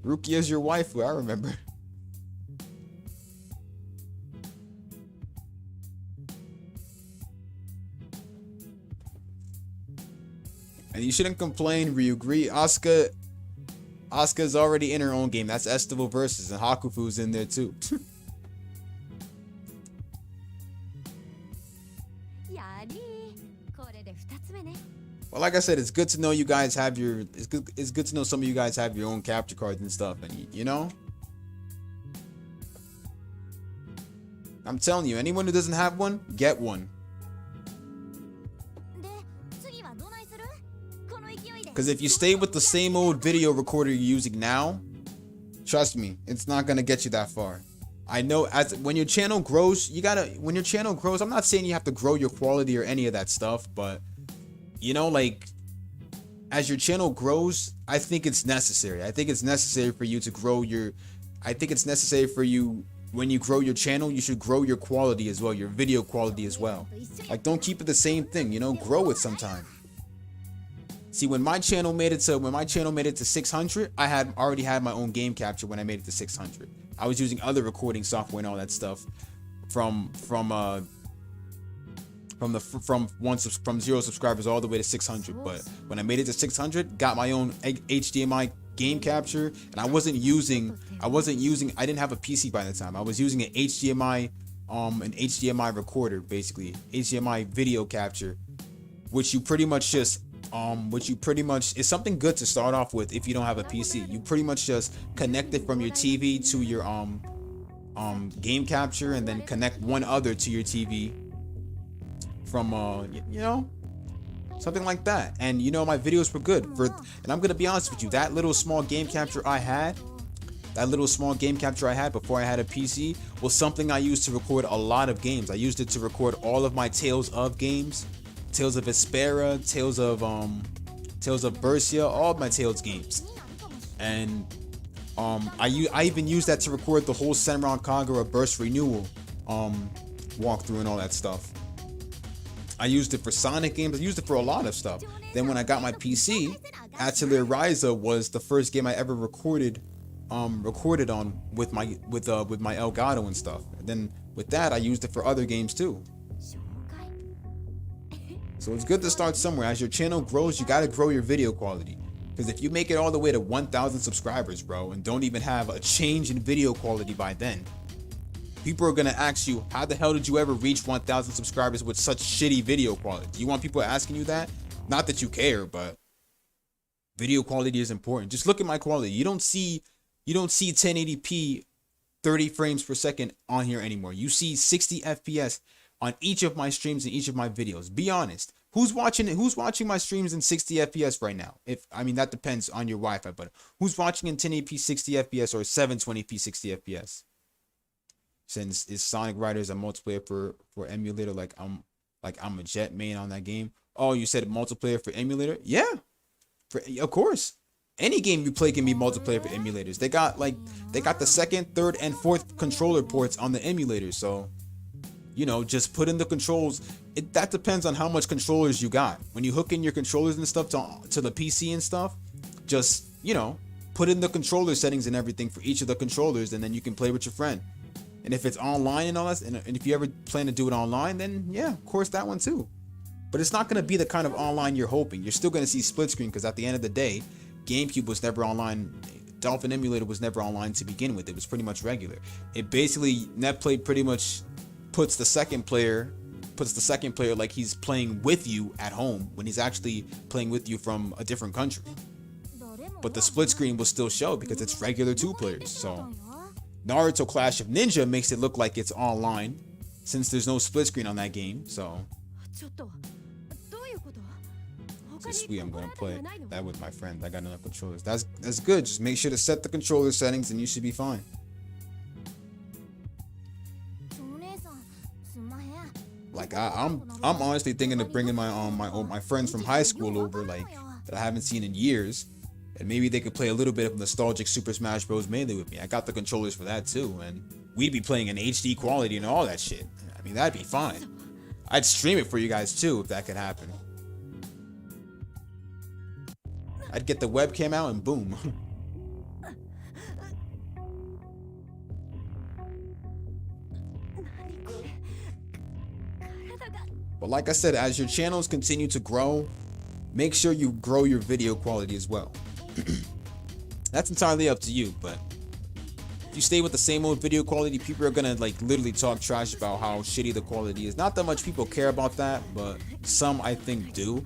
Rukia's your waifu, I remember. And you shouldn't complain, Ryugri. Asuka's already in her own game. That's Estival Versus, and Hakufu's in there too. やりこれで2つ目ね Well, like I said, it's good to know you guys have your. It's good to know some of you guys have your own capture cards and stuff, and you know. I'm telling you, anyone who doesn't have one, get one. で次はどないするこの勢いで Because if you stay with the same old video recorder you're using now, trust me, it's not gonna get you that far. I know when your channel grows, when your channel grows, I'm not saying you have to grow your quality or any of that stuff, but you know, like as your channel grows, I think it's necessary. I think it's necessary for you to grow your, I think it's necessary for you when you grow your channel, you should grow your quality as well, your video quality as well. Like don't keep it the same thing, you know, grow it sometime. See, when my channel made it to 600, I already had my own game capture when I made it to 600. I was using other recording software and all that stuff from 0 subscribers all the way to 600. But when I made it to 600, got my own HDMI game capture, and I didn't have a PC by the time. I was using an HDMI recorder, basically HDMI video capture, which you pretty much is something good to start off with if you don't have a PC. You pretty much just connect it from your TV to your game capture, and then connect one other to your TV from you know, something like that. And you know, my videos were good and I'm gonna be honest with you, that little small game capture I had before I had a PC was something I used to record a lot of games. I used it to record all of my Tales of games, Tales of Vespera, Tales of Bersia, all of my Tales games. And I even used that to record the whole Senran Kagura Burst Renewal walkthrough and all that stuff. I used it for Sonic games. I used it for a lot of stuff. Then when I got my PC, Atelier Ryza was the first game I ever recorded on with my Elgato and stuff. And then with that, I used it for other games too. So it's good to start somewhere. As your channel grows, you gotta grow your video quality. Because if you make it all the way to 1,000 subscribers, bro, and don't even have a change in video quality by then, people are gonna ask you, how the hell did you ever reach 1,000 subscribers with such shitty video quality? Do you want people asking you that? Not that you care, but video quality is important. Just look at my quality. You don't see 1080p 30 frames per second on here anymore. You see 60 FPS on each of my streams and each of my videos. Be honest. Who's watching my streams in 60 FPS right now? That depends on your Wi-Fi, but who's watching in 1080p 60 FPS or 720p 60 FPS? Since it's Sonic Riders a multiplayer for emulator, like I'm a Jet main on that game. Oh, you said multiplayer for emulator? Yeah, of course. Any game you play can be multiplayer for emulators. They got the second, third, and fourth controller ports on the emulator. So, you know, just put in the controls. That depends on how much controllers you got. When you hook in your controllers and stuff to the PC and stuff, just, you know, put in the controller settings and everything for each of the controllers, and then you can play with your friend. And if it's online and all that, and if you ever plan to do it online, then yeah, of course, that one too. But it's not going to be the kind of online you're hoping. You're still going to see split screen, because at the end of the day, GameCube was never online. Dolphin Emulator was never online to begin with. It was pretty much regular. It basically, NetPlay pretty much puts the second player like he's playing with you at home when he's actually playing with you from a different country. But the split screen will still show because it's regular two players. So Naruto Clash of Ninja makes it look like it's online since there's no split screen on that game. So this week I'm gonna play that with my friend. I got enough controllers. That's good. Just make sure to set the controller settings and you should be fine. Like I'm honestly thinking of bringing my friends from high school over, like that I haven't seen in years, and maybe they could play a little bit of nostalgic Super Smash Bros. Melee with me. I got the controllers for that too, and we'd be playing in HD quality and all that shit. I mean, that'd be fine. I'd stream it for you guys too if that could happen. I'd get the webcam out and boom. But like I said, as your channels continue to grow, make sure you grow your video quality as well. That's entirely up to you, but if you stay with the same old video quality, people are gonna like literally talk trash about how shitty the quality is. Not that much people care about that, but some I think do.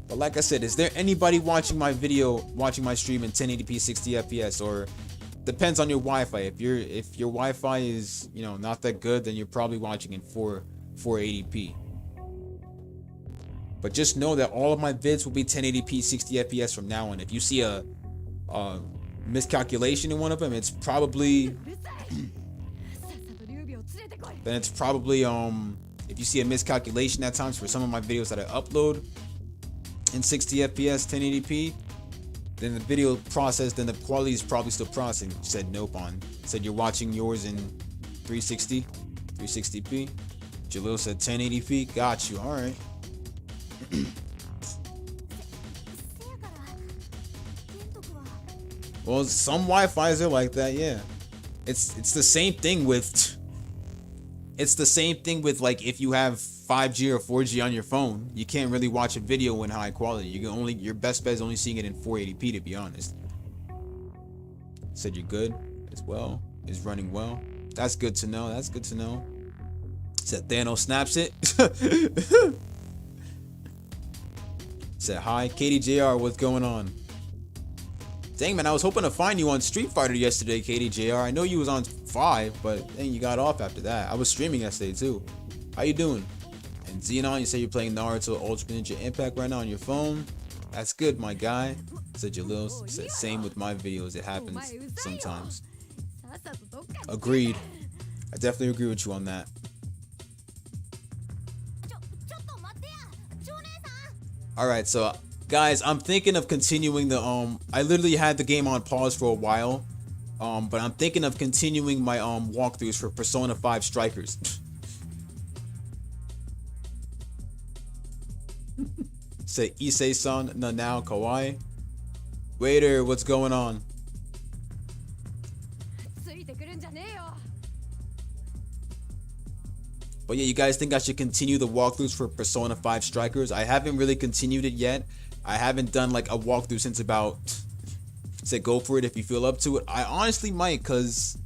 But like I said, is there anybody watching my stream in 1080p 60 FPS, or depends on your Wi-Fi. If your Wi-Fi is, you know, not that good, then you're probably watching in 480p. But just know that all of my vids will be 1080p 60 FPS from now on. If you see a miscalculation in one of them, it's probably if you see a miscalculation at times for some of my videos that I upload in 60 FPS 1080p, then the video processed, then the quality is probably still processing. Said nope on. Said you're watching yours in 360p. Jalil said 1080p. Got you. All right. Well, some Wi-Fi's are like that, yeah. It's the same thing with like if you have 5G or 4G on your phone, you can't really watch a video in high quality. Your best bet is only seeing it in 480p, to be honest. Said you're good as well. Is running well. That's good to know. That's good to know. Said Thanos snaps it. Said hi, KDJR, what's going on? Dang man, I was hoping to find you on Street Fighter yesterday, KDJR. I know you was on 5, but dang, you got off after that. I was streaming yesterday too. How you doing? And Xenon, you say you're playing Naruto Ultimate Ninja Impact right now on your phone. That's good, my guy. Said Jalil. Said same with my videos. It happens sometimes. Agreed. I definitely agree with you on that. Alright, so guys, I'm thinking of continuing the I literally had the game on pause for a while. But I'm thinking of continuing my walkthroughs for Persona 5 Strikers. Say Issei-san, Nanao, Kawaii. Waiter, what's going on? But yeah, you guys think I should continue the walkthroughs for Persona 5 Strikers? I haven't really continued it yet. I haven't done like a walkthrough since about... Say go for it if you feel up to it. I honestly might, cause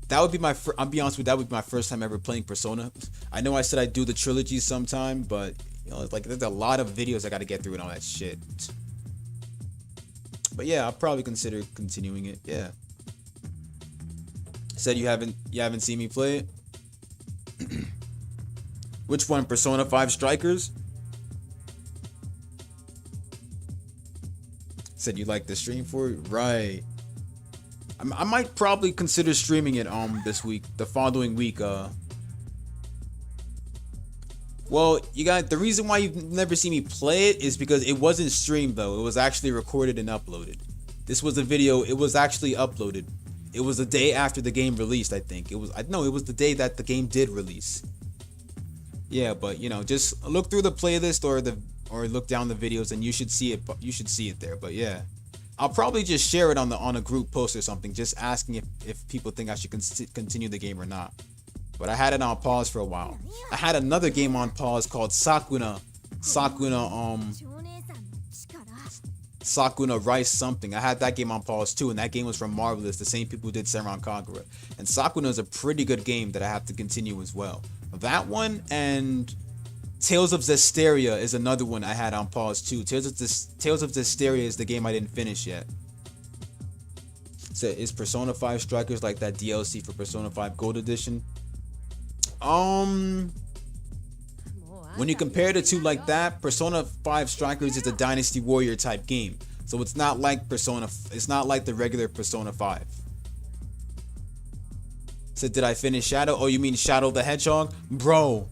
that would be my. I'll be honest with you, that would be my first time ever playing Persona. I know I said I'd do the trilogy sometime, but you know, it's like there's a lot of videos I got to get through and all that shit. But yeah, I'll probably consider continuing it. Yeah. Said you haven't seen me play it. Which one? Persona 5 Strikers? Said you like the stream for it? Right. I might probably consider streaming it this week, the following week. Well, you guys, the reason why you've never seen me play it is because it wasn't streamed though. It was actually recorded and uploaded. This was a video. It was actually uploaded. It was the day after the game released, I think. It was the day that the game did release. Yeah, but you know, just look through the playlist or look down the videos and you should see it. You should see it there. But yeah, I'll probably just share it on a group post or something, just asking if people think I should continue the game or not. But I had it on pause for a while. I had another game on pause called Sakuna Rice something. I had that game on pause too, and that game was from Marvelous, the same people who did Senran Kagura. And Sakuna is a pretty good game that I have to continue as well. That one and Tales of Zestiria is another one I had on pause too. Tales of Zestiria is the game I didn't finish yet. So is Persona 5 Strikers like that DLC for Persona 5 Gold Edition? When you compare the two like that, Persona 5 Strikers is a Dynasty Warrior type game. So it's not like it's not like the regular Persona 5. So did I finish Shadow? Oh, you mean Shadow the Hedgehog? Bro,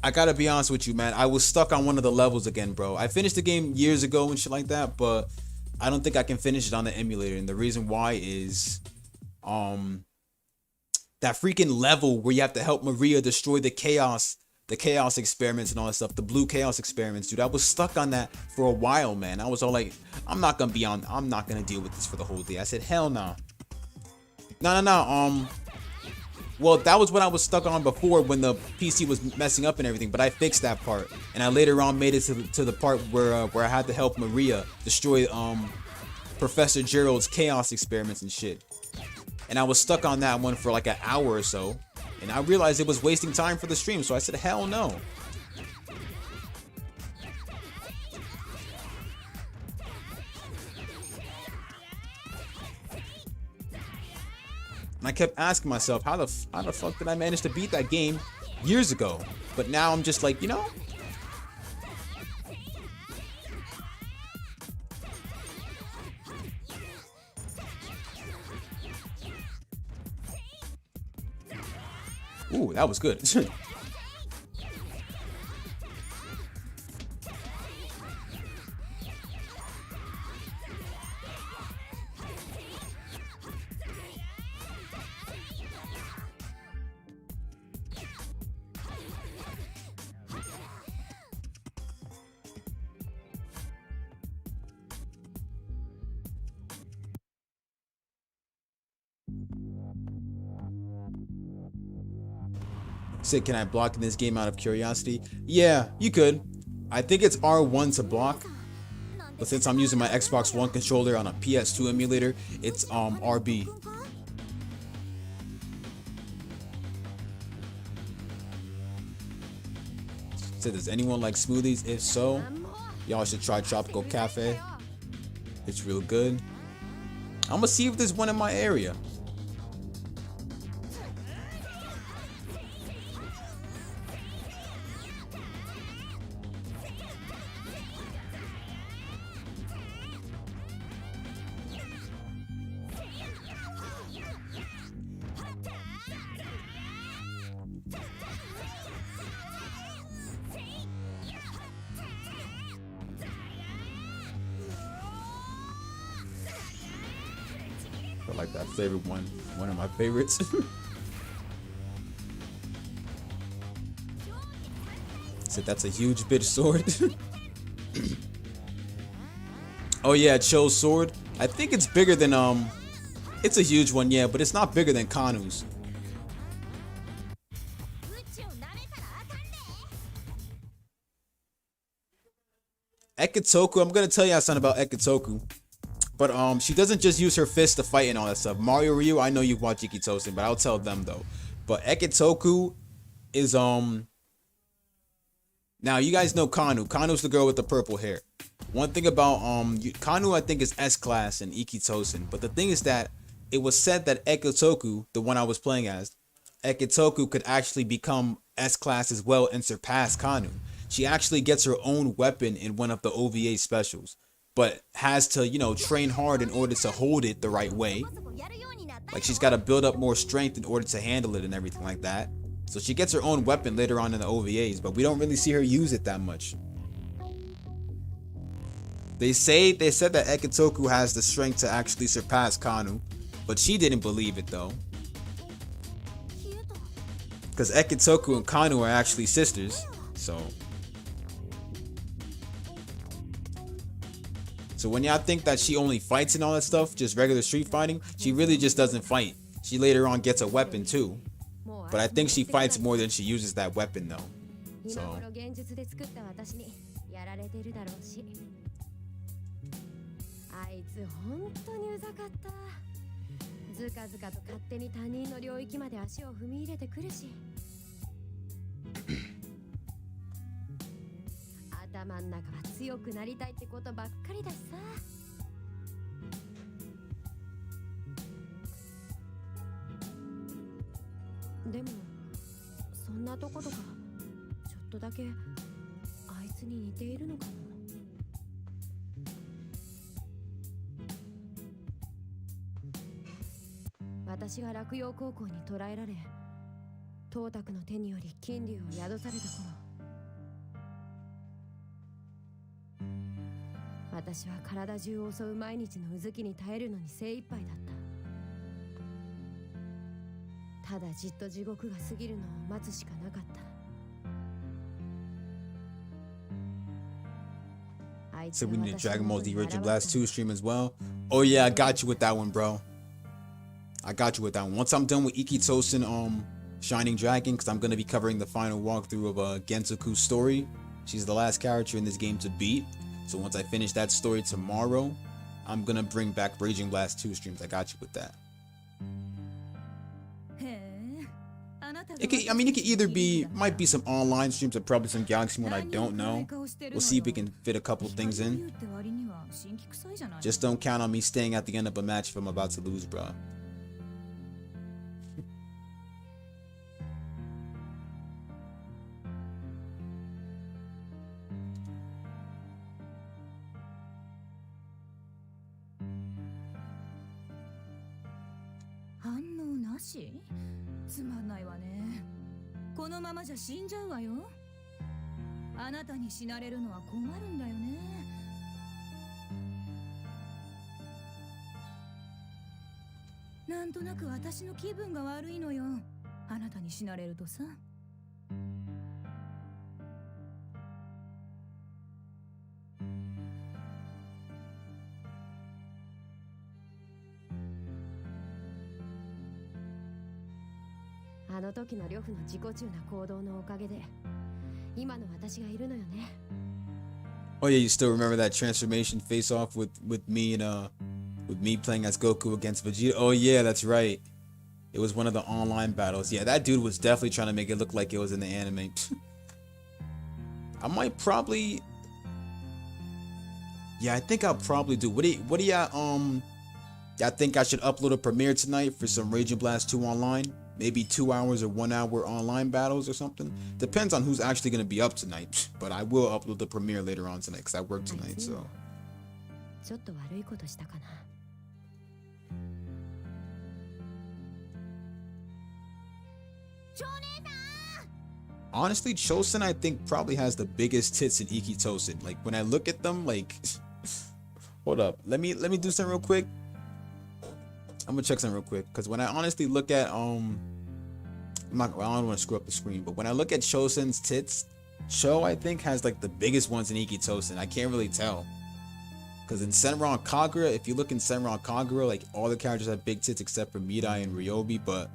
I gotta be honest with you, man. I was stuck on one of the levels again, bro. I finished the game years ago and shit like that, but I don't think I can finish it on the emulator. And the reason why is, that freaking level where you have to help Maria destroy the chaos experiments and all that stuff, the blue chaos experiments, dude. I was stuck on that for a while, man. I was all like, I'm not gonna deal with this for the whole day. I said, hell no. No. Well, that was what I was stuck on before when the PC was messing up and everything, but I fixed that part. And I later on made it to the part where I had to help Maria destroy Professor Gerald's chaos experiments and shit. And I was stuck on that one for like an hour or so. And I realized it was wasting time for the stream, so I said, hell no. And I kept asking myself, how the fuck did I manage to beat that game years ago? But now I'm just like, you know? Ooh, that was good. Said, can I block in this game out of curiosity? Yeah, you could. I think it's R1 to block. But since I'm using my Xbox One controller on a PS2 emulator, it's RB. Said, does anyone like smoothies? If so, y'all should try Tropical Cafe. It's real good. I'm gonna see if there's one in my area. I like that favorite one. One of my favorites. Said that's a huge bitch sword. Oh yeah, Cho's sword. I think it's bigger than it's a huge one, yeah, but it's not bigger than Kanu's. Ekitoku, I'm gonna tell you something about Ekitoku. But she doesn't just use her fists to fight and all that stuff. Mario Ryu, I know you watch Ikki Tousen, but I'll tell them though. But Ekitoku is now you guys know Kanu. Kanu's the girl with the purple hair. One thing about Kanu I think is S class in Ikki Tousen, but the thing is that it was said that Ekitoku, the one I was playing as, Ekitoku could actually become S class as well and surpass Kanu. She actually gets her own weapon in one of the OVA specials, but has to, you know, train hard in order to hold it the right way. Like she's got to build up more strength in order to handle it and everything like that. So she gets her own weapon later on in the OVAs, but we don't really see her use it that much. They said that Ekitoku has the strength to actually surpass Kanu, but she didn't believe it though. Because Ekitoku and Kanu are actually sisters, so when y'all think that she only fights and all that stuff, just regular street fighting, she really just doesn't fight. She later on gets a weapon too. But I think she fights more than she uses that weapon though. Soでもそんなとことかちょっとだけあいつに似ているのかも。私が落葉高校に捕らえられ、東卓の手により金龍を宿された頃、私は体中を襲う毎日のうずきに耐えるのに精一杯だった。ただじっと地獄が過ぎるのを待つしかなかった。 So we need a Dragon Ball Z Raging Blast 2 stream as well. Oh yeah, I got you with that one, bro. I got you with that one. Once I'm done with Ikki Tousen, Shining Dragon, because I'm gonna be covering the final walkthrough of Ekitoku Story. She's the last character in this game to beat. So once I finish that story tomorrow, I'm gonna bring back Raging Blast 2 streams. I got you with that. It could either be, might be some online streams or probably some Galaxy one. I don't know. We'll see if we can fit a couple things in. Just don't count on me staying at the end of a match if I'm about to lose, bro. She つまんないわね。このままじゃ死んじゃうわよ。あなたに死なれるのは困るんだよね。なんとなく私の気分が悪いのよ。あなたに死なれるとさ。あの時の呂布の自己中な行動のおかげで今の私がいるのよね。 Oh yeah, you still remember that transformation face off with me and with me playing as Goku against Vegeta? Oh yeah, that's right. It was one of the online battles. Yeah, that dude was definitely trying to make it look like it was in the anime. I might probably, yeah, I think I'll probably do. What do y'all I think I should upload a premiere tonight for some Raging Blast 2 online. Maybe 2 hours or 1 hour online battles or something. Depends on who's actually going to be up tonight. But I will upload the premiere later on tonight because I work tonight, so. ちょっと悪いことしたかな。 Honestly, Chosen I think probably has the biggest tits in Ikki Tousen. Like when I look at them, like, hold up, let me do something real quick. I'm gonna check something real quick because when I honestly look at I don't want to screw up the screen, but when I look at Chosen's tits, Cho I think has like the biggest ones in Ikki Tousen. I can't really tell because in Senran Kagura, if you look in Senran Kagura, like all the characters have big tits except for Mirai and Ryobi, but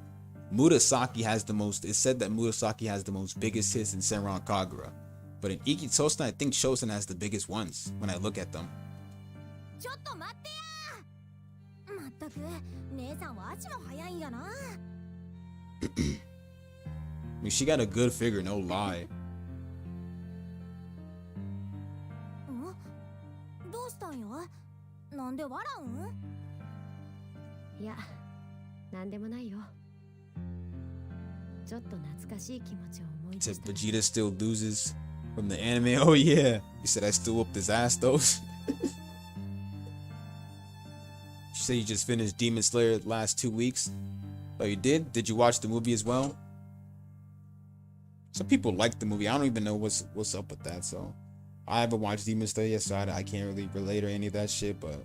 Murasaki has the most. It's said that Murasaki has the most biggest tits in Senran Kagura, but in Ikki Tousen, I think Chosen has the biggest ones when I look at them. I mean, she got a good figure, no lie. Yeah, なんでもないよ。ちょっと懐かしい気持ちを思い出 Said した。 Vegeta still loses from the anime. Oh yeah, you said I still whooped his ass though. You said you just finished Demon Slayer the last 2 weeks. Oh, you did? Did you watch the movie as well? Some people like the movie. I don't even know what's up with that. So I haven't watched Demon Slayer yet, so I can't really relate or any of that shit. But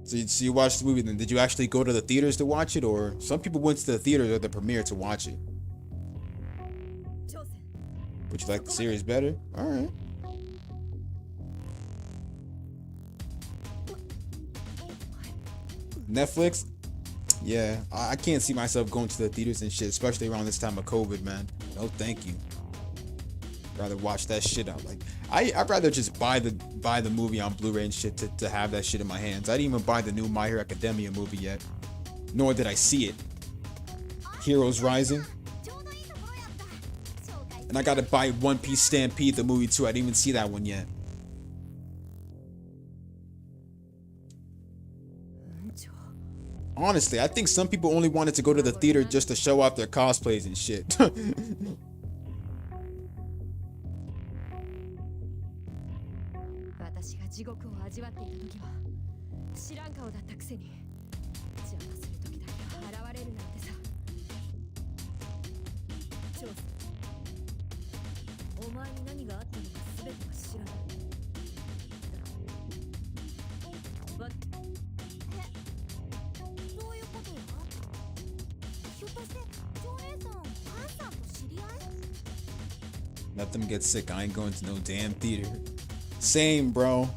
so you watched the movie. Then did you actually go to the theaters to watch it, or some people went to the theaters or the premiere to watch it? Would you like the series better? All right. Netflix, yeah, I can't see myself going to the theaters and shit, especially around this time of COVID, man. No, thank you. Rather watch that shit out. Like, I'd rather just buy the movie on Blu-ray and shit to have that shit in my hands. I didn't even buy the new My Hero Academia movie yet, nor did I see it. Heroes Rising, and I gotta buy One Piece Stampede the movie too. I didn't even see that one yet. Honestly, I think some people only wanted to go to the theater just to show off their cosplays and shit. 私が地獄を味わっていた時は知らん顔だったくせに邪魔する時だけは現れるなんてさ。長さん、お前に何があったのか全ては知らない。どういうことや？ひょっとして長姉さん、ハンさんと知り合い？ Let them get sick. I ain't going to no damn theater. Same, bro.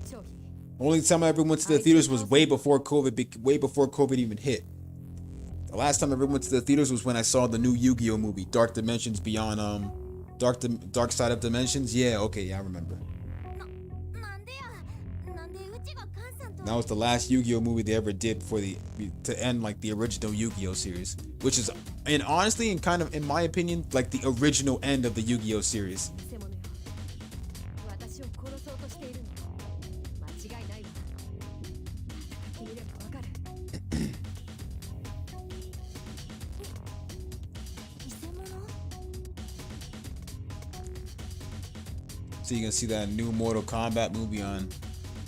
長飛 Only time I ever went to the theaters was way before COVID even hit. The last time I ever went to the theaters was when I saw the new Yu-Gi-Oh movie, Dark Dimensions Beyond Dark Side of Dimensions. Yeah, okay, yeah, I remember. なんでやなんでうちがカンさんと That was the last Yu-Gi-Oh movie they ever did to end like the original Yu-Gi-Oh series, which is, and honestly, and kind of in my opinion, like the original end of the Yu-Gi-Oh series. 偽物よ私を殺そうとしているの間違いないわ戦ってみればわかる偽物 So you can see that new Mortal Kombat movie on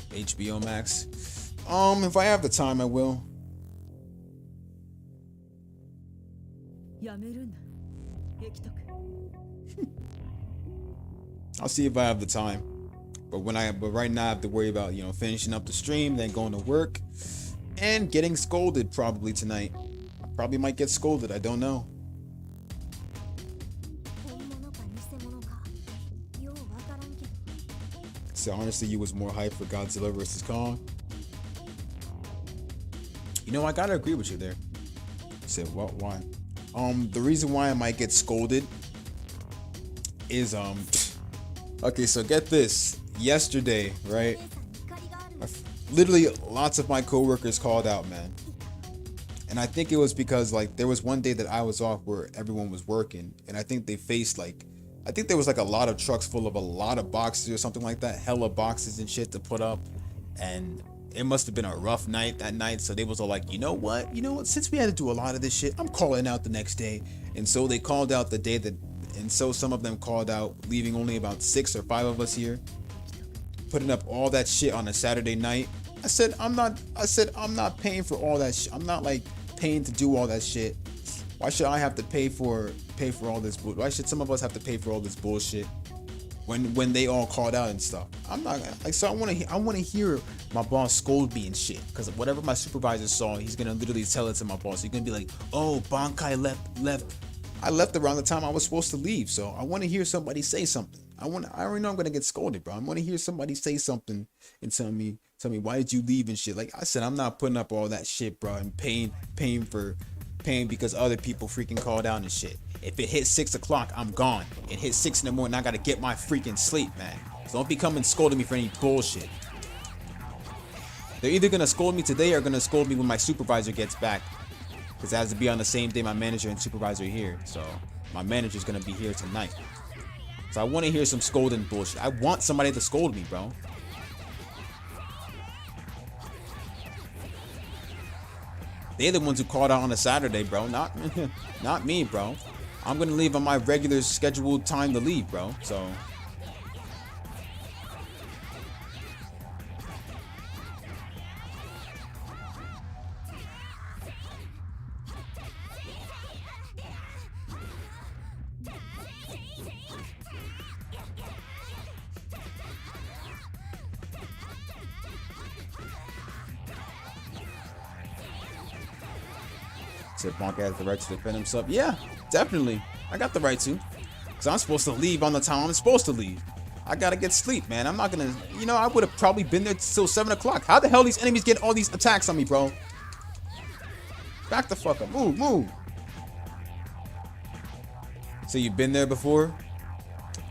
HBO Max. If I have the time, I will. やめるんだエキトク I'll see if I have the time. But right now I have to worry about, finishing up the stream, then going to work, and getting scolded probably tonight. I probably might get scolded, I don't know. 本物か偽物かようわからんけど So honestly, you was more hyped for Godzilla vs. Kong. I gotta agree with you there. I said, what? Why? The reason why I might get scolded is okay. So get this. Yesterday, right? 姉さんに怒りがあるの Literally, lots of my coworkers called out, man. And I think it was because like there was one day that I was off where everyone was working, and I think they faced I think there was like a lot of trucks full of a lot of boxes or something like that, hella boxes and shit to put up, and it must have been a rough night that night. So they was all like, you know what, since we had to do a lot of this shit, I'm calling out the next day. And so they called out the day that, and so some of them called out, leaving only about 6 or 5 of us here, putting up all that shit on a Saturday night. I said I'm not paying for all that shit. I'm not like paying to do all that shit. Why should I have to pay for all this? Why should some of us have to pay for all this bullshit when they all called out and stuff? I'm not like, so I want to hear my boss scold me and shit, because whatever my supervisor saw, he's gonna literally tell it to my boss. He's gonna be like, oh, Bankai left. I left around the time I was supposed to leave, so I want to hear somebody say something. I already know I'm gonna get scolded, bro. I want to hear somebody say something and tell me why did you leave and shit. Like I said, I'm not putting up all that shit, bro, and paying because other people freaking called out and shit. If it hits 6 o'clock, I'm gone. It hits 6 in the morning, I gotta get my freaking sleep, man. So don't be coming scolding me for any bullshit. They're either gonna scold me today or gonna scold me when my supervisor gets back, because it has to be on the same day my manager and supervisor are here. So my manager's gonna be here tonight. So I want to hear some scolding bullshit. I want somebody to scold me, bro. They're the ones who called out on a Saturday, bro. Not me, bro. I'm gonna leave on my regular scheduled time to leave, bro. So said Bonk has the right to defend himself. Yeah, definitely. I got the right to. Because I'm supposed to leave on the time I'm supposed to leave. I gotta get sleep, man. I'm not gonna, I would have probably been there till 7 o'clock. How the hell these enemies get all these attacks on me, bro? Back the fuck up. Move. So you've been there before?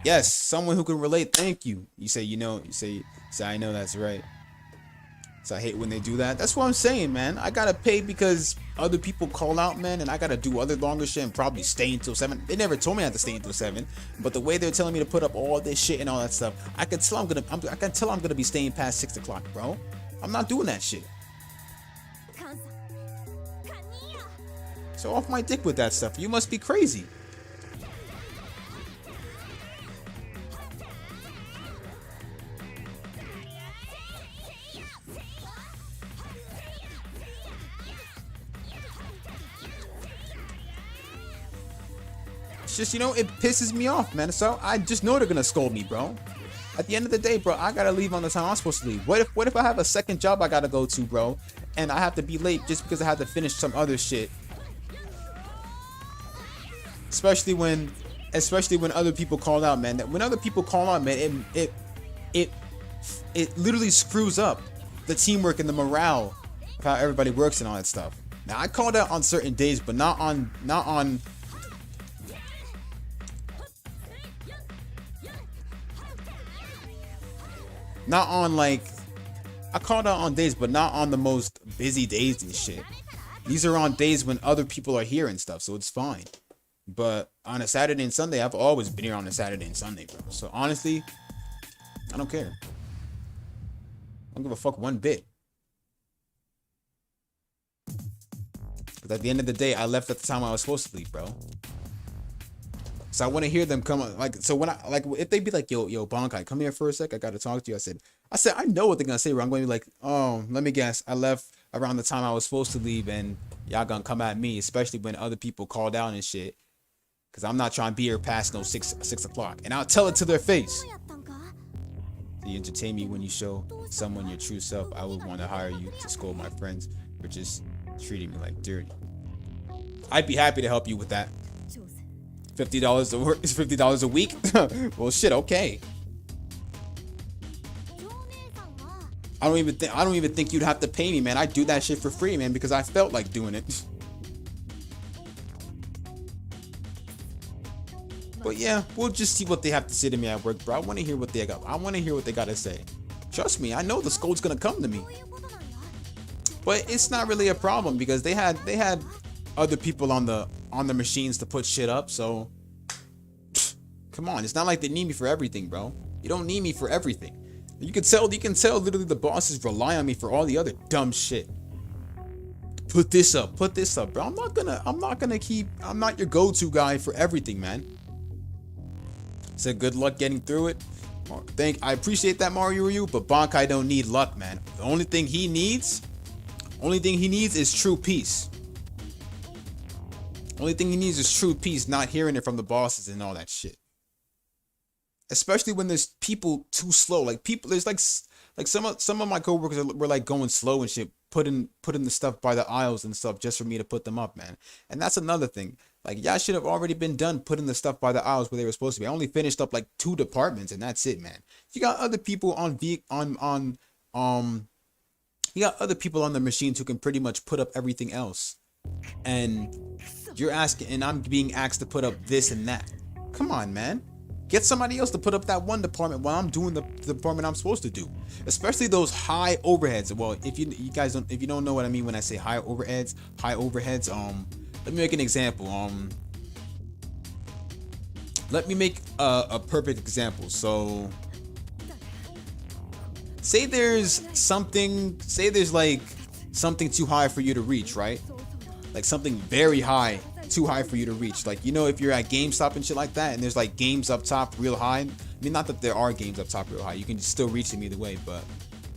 Yes, someone who can relate. Thank you. You say, you say I know that's right. So I hate when they do that. That's what I'm saying, man. I gotta pay because other people call out, man, and I gotta do other longer shit and probably stay until 7. They never told me I had to stay until 7, but the way they're telling me to put up all this shit and all that stuff, I can tell I'm gonna be staying past 6 o'clock, bro. I'm not doing that shit. カンさんカニや So off my dick with that stuff. You must be crazy. It's just, it pisses me off, man. So I just know they're gonna scold me, bro. At the end of the day, bro, I gotta leave on the time I'm supposed to leave. What if I have a second job I gotta go to, bro, and I have to be late just because I have to finish some other shit? Especially when other people call out, man. When other people call out, man, it literally screws up the teamwork and the morale of how everybody works and all that stuff. Now I call that on certain days, but not on like, I call that on days, but not on the most busy days and shit. These are on days when other people are here and stuff, so it's fine. But on a Saturday and Sunday, I've always been here on a Saturday and Sunday, bro. So honestly, I don't care. I don't give a fuck one bit. Because at the end of the day, I left at the time I was supposed to leave, bro. So I want to hear them come like, so when I like, if they be like, yo Bankai, come here for a sec, I gotta talk to you. I said I know what they're gonna say, bro. I'm going to be like, oh, let me guess, I left around the time I was supposed to leave, and y'all gonna come at me, especially when other people call down and shit, because I'm not trying to be here past no 6 o'clock, and I'll tell it to their face. You entertain me when you show someone your true self. I would want to hire you to scold my friends for just treating me like dirty. I'd be happy to help you with that. $50 is $50 a week. Well, shit, okay. I don't even think you'd have to pay me, man. I do that shit for free, man, because I felt like doing it. But yeah, we'll just see what they have to say to me at work, bro. I want to hear what they got. I want to hear what they got to say. Trust me, I know the scold's gonna come to me. But it's not really a problem because they had other people on the machines to put shit up. So come on, it's not like they need me for everything, bro. You don't need me for everything. You can tell literally the bosses rely on me for all the other dumb shit. Put this up, bro. I'm not your go-to guy for everything, man. Said good luck getting through it. I appreciate that, Mario Ryu, but Bankai don't need luck, man. The only thing he needs is true peace. Only thing he needs is true peace, not hearing it from the bosses and all that shit. Especially when there's people too slow. Like there's like some of my coworkers were like going slow and shit, putting the stuff by the aisles and stuff just for me to put them up, man. And that's another thing. Like, y'all should have already been done putting the stuff by the aisles where they were supposed to be. I only finished up like 2 departments and that's it, man. You got other people you got other people on the machines who can pretty much put up everything else. And I'm being asked to put up this and that. Come on, man. Get somebody else to put up that one department while I'm doing the department I'm supposed to do. Especially those high overheads. Well, if you don't know what I mean when I say high overheads, let me make an example. Let me make a perfect example. So say there's like something too high for you to reach, right? Like something very high, too high for you to reach. Like, you know, if you're at GameStop and shit like that, and there's like games up top real high. I mean, not that there are games up top real high. You can still reach them either way. But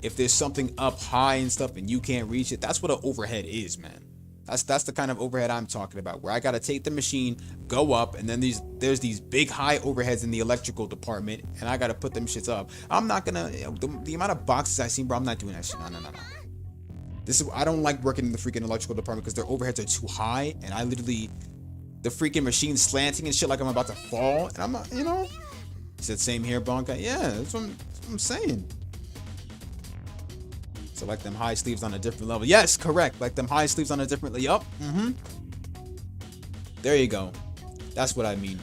if there's something up high and stuff and you can't reach it, that's what an overhead is, man. That's the kind of overhead I'm talking about, where I gotta take the machine, go up, and then there's these big high overheads in the electrical department, and I gotta put them shits up. I'm not gonna the amount of boxes I seen, bro. I'm not doing that shit. No. I don't like working in the freaking electrical department because their overheads are too high, and I literally, the freaking machine's slanting and shit like I'm about to fall, and I'm not, you know. He said, same here, Bonka. Yeah, that's what I'm saying. So like them high sleeves on a different level. Yes, correct. Like them high sleeves on a different level. Yup. There you go. That's what I mean.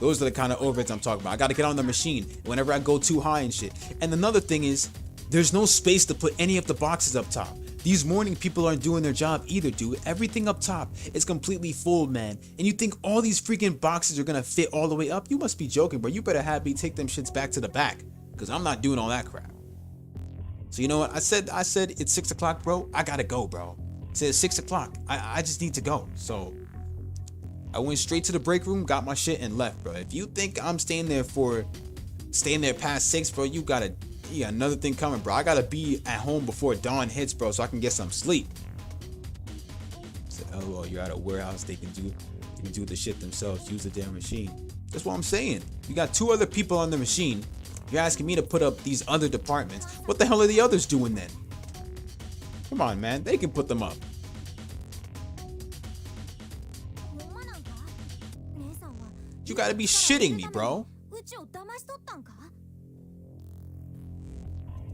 Those are the kind of overheads I'm talking about. I got to get on the machine whenever I go too high and shit. And another thing is, there's no space to put any of the boxes up top. These morning people aren't doing their job either, dude. Everything up top is completely full, man. And you think all these freaking boxes are gonna fit all the way up? You must be joking, bro. You better have me take them shits back to the back, because I'm not doing all that crap. So you know what? I said it's 6 o'clock, bro. I gotta go, bro. It says 6 o'clock. I just need to go. So I went straight to the break room, got my shit, and left, bro. If you think I'm staying there past 6, bro, you got another thing coming, bro. I gotta be at home before dawn hits, bro, so I can get some sleep. So, oh well, you're at a warehouse. They can do the shit themselves. Use the damn machine. That's what I'm saying. You got 2 other people on the machine. You're asking me to put up these other departments. What the hell are the others doing then? Come on, man. They can put them up. You gotta be shitting me, bro.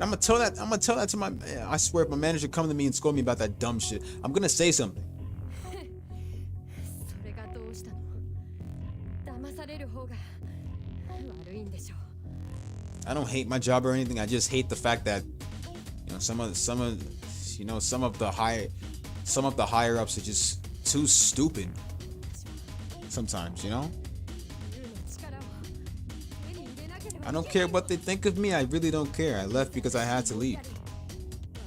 I'm gonna tell that. I'm gonna tell that to my. I swear, if my manager come to me and scold me about that dumb shit, I'm gonna say something. それがどうしたの？騙される方が悪いんでしょう。 I don't hate my job or anything. I just hate the fact that, you know, some of the higher ups are just too stupid. Sometimes, you know. I don't care what they think of me. I really don't care. I left because I had to leave.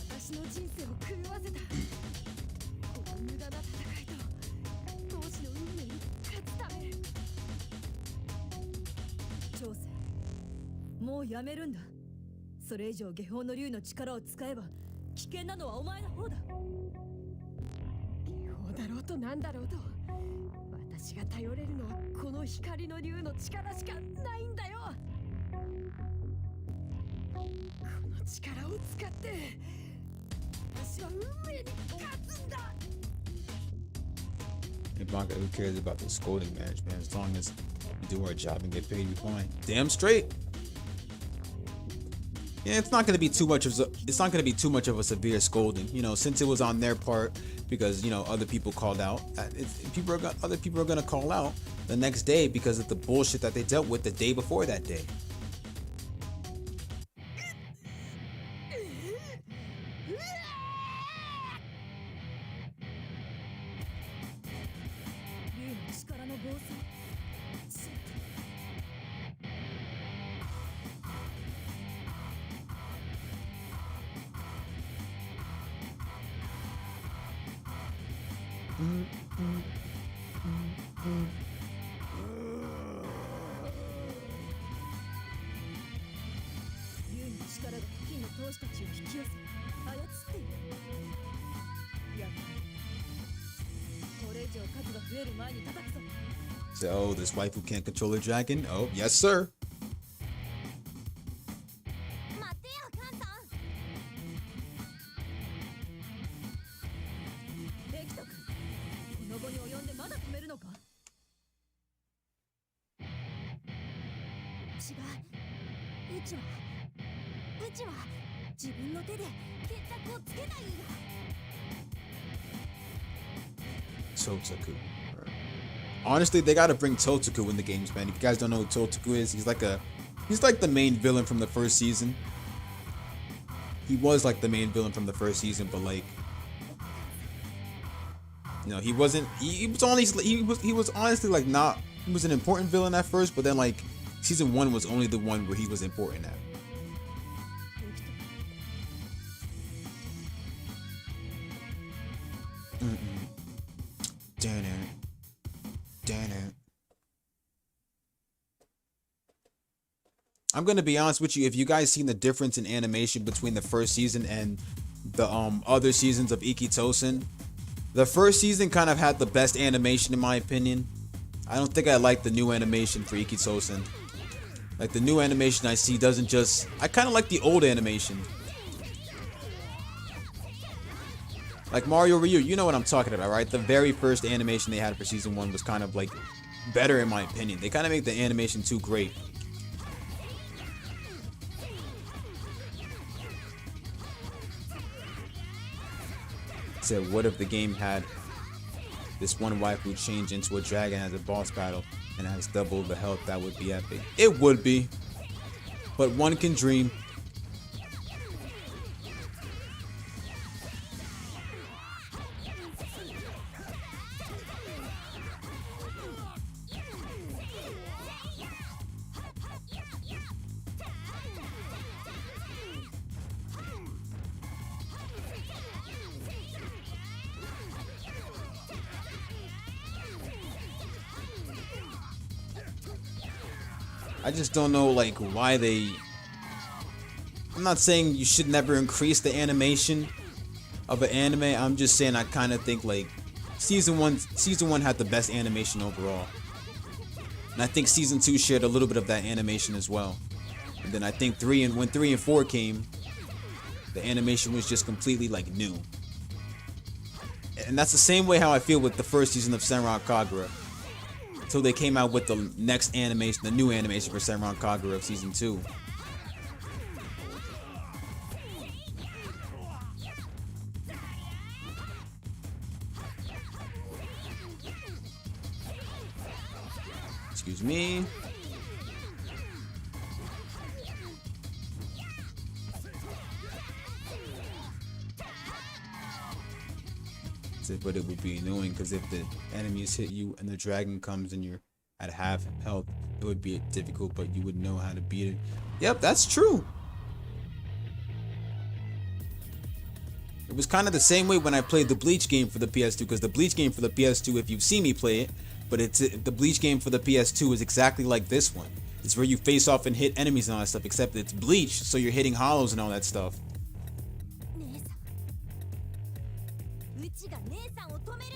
私の人生を狂わせた。この無駄な戦いと同志の運命に勝つため。挑戦、もうやめるんだ。それ以上下方の竜の力を使えば危険なのはお前の方だ。下方だろうとなんだろうと、私が頼れるのはこの光の竜の力しかないんだよ。この力を使って私は運命に勝つんだ。 Ivanka, who cares about the scolding match, man? As long as we do our job and get paid, we fine. Damn straight. Yeah, it's not gonna be too much of a severe scolding, you know, since it was on their part because, you know, other people called out. Other people are gonna call out the next day because of the bullshit that they dealt with the day before that day. 竜の力の暴走。竜の力が付近の闘士たちを引き寄せ操っている。やっぱりこれ以上数が増える前に叩くぞ。 So, oh, this wife who can't control a dragon? Oh, yes, sir. 待ってよカンさん。エキト君、この後に及んでまだ止めるのか？違う。うちは自分の手で決着をつけないんだ。 Totaku. Honestly, they gotta bring Totaku in the games, man. If you guys don't know who Totaku is, he's like the main villain from the first season. He was like the main villain from the first season, but like, you know, he wasn't. He was honestly like not. He was an important villain at first, but then like season 1 was only the one where he was important at. Damn it. I'm gonna be honest with you. If you guys seen the difference in animation between the first season and the other seasons of Ikki Tousen, the first season kind of had the best animation in my opinion. I don't think I like the new animation for Ikki Tousen. Like the new animation I see doesn't just. I kind of like the old animation. Like Mario Ryu, you know what I'm talking about, right? The very first animation they had for season 1 was kind of like better in my opinion. They kind of make the animation too great. Said, what if the game had this one waifu change into a dragon as a boss battle and has double the health? That would be epic. It would be, but one can dream. I just don't know like why they. I'm not saying you should never increase the animation of an anime. I'm just saying I kind of think like season one had the best animation overall, and I think season 2 shared a little bit of that animation as well. And then I think when 3 and 4 came, the animation was just completely like new. And that's the same way how I feel with the first season of Senran Kagura. Until they came out with the next animation, the new animation for Senran Kagura of season 2. Excuse me. But it would be annoying because if the enemies hit you and the dragon comes and you're at half health, it would be difficult, but you would know how to beat it. Yep, that's true. It was kind of the same way when I played the Bleach game for the PS2, because the Bleach game for the PS2, if you've seen me play it, but the Bleach game for the PS2 is exactly like this one. It's where you face off and hit enemies and all that stuff, except it's Bleach, so you're hitting hollows and all that stuff. うちが姉さんを止める。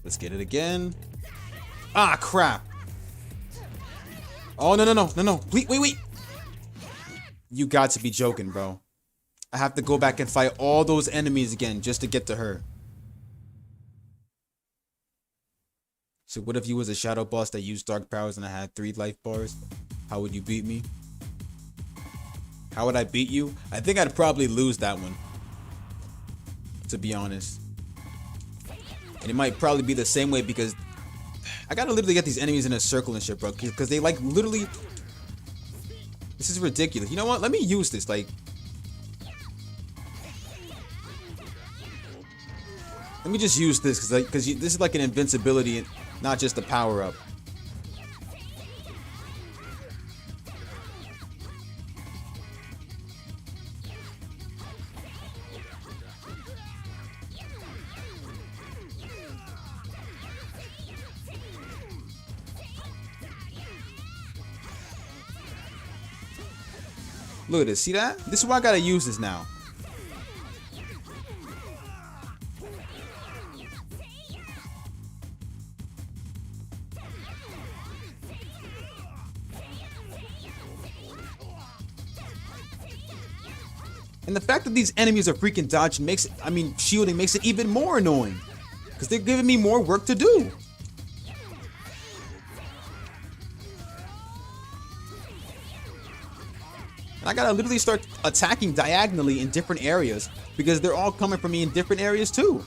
Let's get it again. Ah, crap. Oh, no. Wait. You got to be joking, bro. I have to go back and fight all those enemies again just to get to her. So what if you was a shadow boss that used dark powers and I had 3 life bars? How would you beat me? How would I beat you? I think I'd probably lose that one, to be honest. And it might probably be the same way because I gotta literally get these enemies in a circle and shit, bro. Because they like literally... This is ridiculous. You know what? Let me use this. Like... Let me just use this because this is like an invincibility and not just a power up. Look at this. See that? This is why I gotta use this now. And the fact that these enemies are freaking dodging makes it, I mean, shielding makes it even more annoying. Because they're giving me more work to do. And I gotta literally start attacking diagonally in different areas because they're all coming from me in different areas too.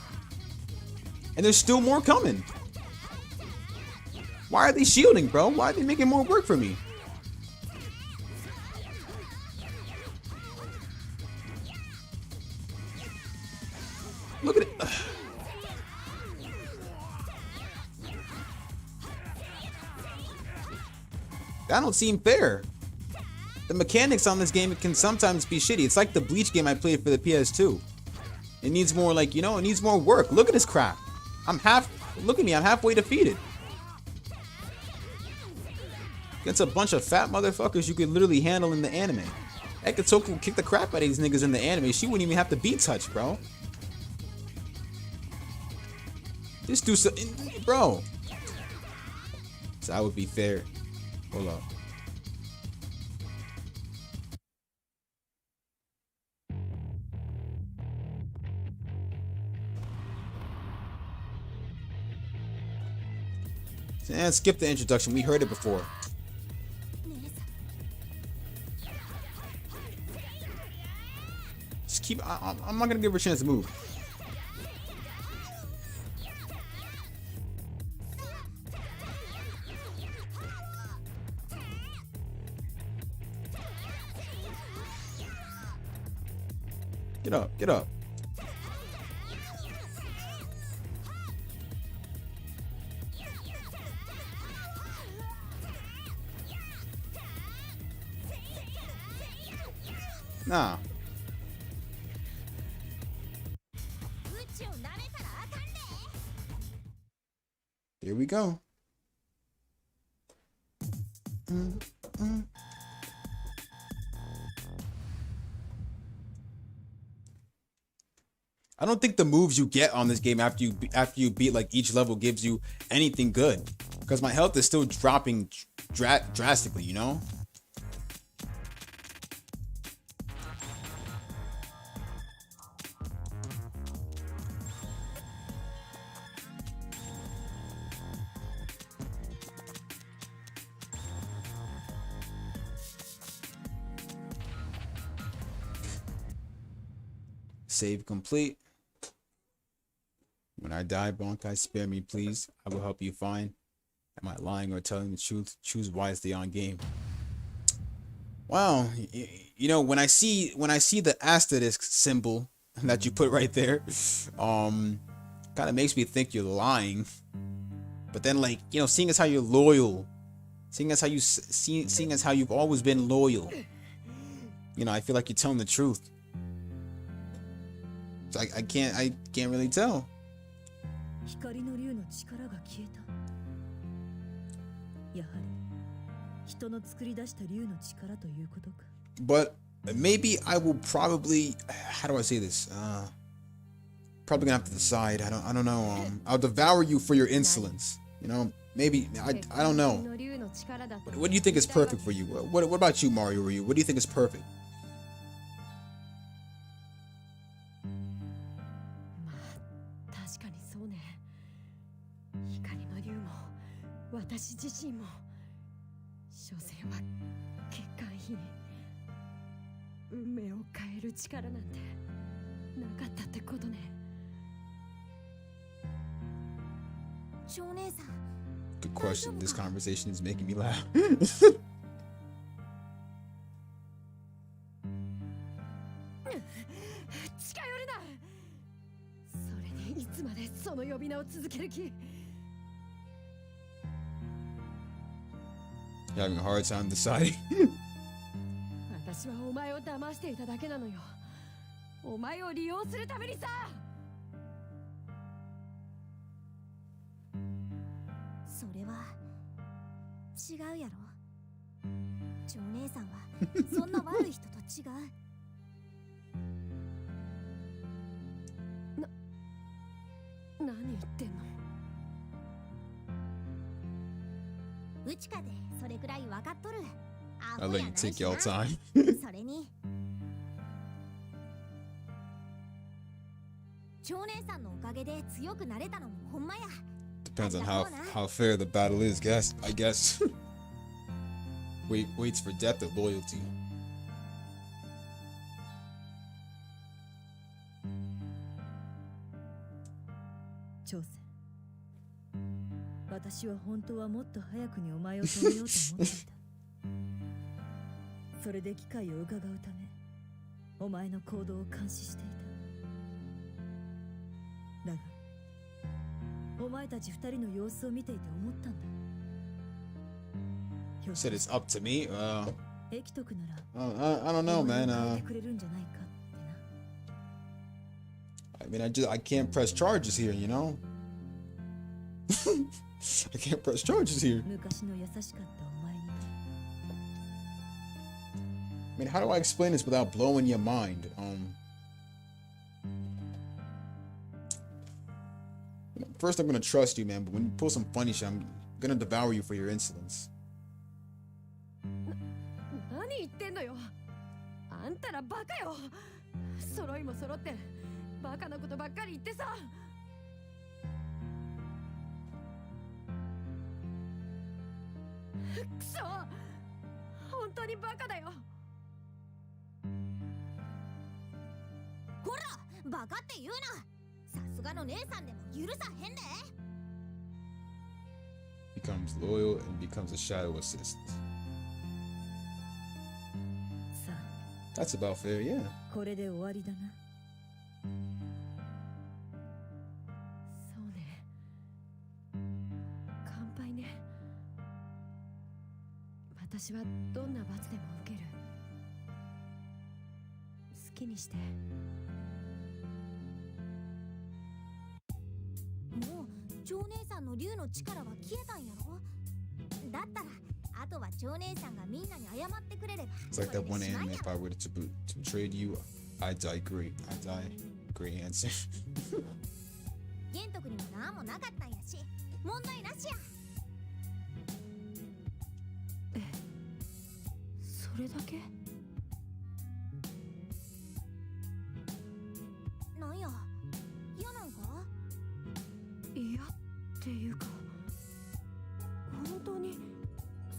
And there's still more coming. Why are they shielding, bro? Why are they making more work for me? Look at it. That don't seem fair. The mechanics on this game can sometimes be shitty. It's like the Bleach game I played for the PS2. It needs more, like, you know, it needs more work. Look at this crap. Look at me, I'm halfway defeated. Against a bunch of fat motherfuckers you could literally handle in the anime. Ekitoku will kick the crap out of these niggas in the anime. She wouldn't even have to be touched, bro. Just do something, bro. So that would be fair. Hold up. And skip the introduction. We heard it before. Just keep. I'm not gonna give her a chance to move. Get up. Get up. Nah. Here we go. I don't think the moves you get on this game after you beat like each level gives you anything good, because my health is still dropping drastically, you know? Save complete. When I die, Bonkai, spare me, please. I will help you find. Am I lying or telling the truth? Choose wisely on game. Wow, you know, when I see the asterisk symbol that you put right there, kind of makes me think you're lying. But then, like, you know, seeing as how you're loyal, seeing as how you've always been loyal, you know, I feel like you're telling the truth. So I can't really tell. 光の竜の力が消えた。やはり人の作り出した竜の力ということか。But maybe I will probably, how do I say this? Probably gonna have to decide. I don't know. I'll devour you for your insolence. You know, maybe I don't know. What do you think is perfect for you? What about you, Mario Ryu? What do you think is perfect? 確かにそうね。光の竜も私自身も所詮は欠陥品。運命を変える力なんてなかったってことね。少年さん。Good question. This conversation is making me laugh. 近寄るな。それにいつまでその呼び名を続ける気？ You're having a hard time deciding. 私はお前を騙していただけなのよ。お前を利用するためにさ。それは違うやろ。ジョ姉さんはそんな悪い人と違う。何言ってんの？うちかでそれくらい分かっとる。I'll let you take your time. それに長姉さんのおかげで強くなれたのもほんまや。 Depends on how fair the battle is, I guess. Waits for death or loyalty. 挑戦。私は本当はもっと早くにお前を止めようと思っていた。それで機会を伺うため、お前の行動を監視していた。だが、お前たち二人の様子を見ていて思ったんだ。You said it's up to me? エキトクなら、I don't know, man. 変えてくれるんじゃないかってな。I mean, I can't press charges here, you know? I can't press charges here. 昔の優しかったお前に。I mean, how do I explain this without blowing your mind? First, I'm gonna trust you, man, but when you pull some funny shit, I'm gonna devour you for your insolence. 何言ってんのよ。あんたらバカよ。揃いも揃ってバカなことばっかり言ってさ。くそ、本当にバカだよ。ほら、バカって言うな。さすがの姉さんでも許さへんで。 Becomes loyal and becomes a shadow assist. さあ、 That's about fair, yeah. これで終わりだな。そうね。乾杯ね。私はどんな罰でも受ける。好きにして。もう長姉さんの竜の力は消えたんやろ。だったらあとは蝶姉さんがみんなに謝ってくれれば It's like that こ one れでしまい anime. や If I were to betrayed you, I die great. I die great answer. 玄徳にもなんもなかったんやし問題なしや。それだけ？なんや嫌なんか？嫌っていうか、本当に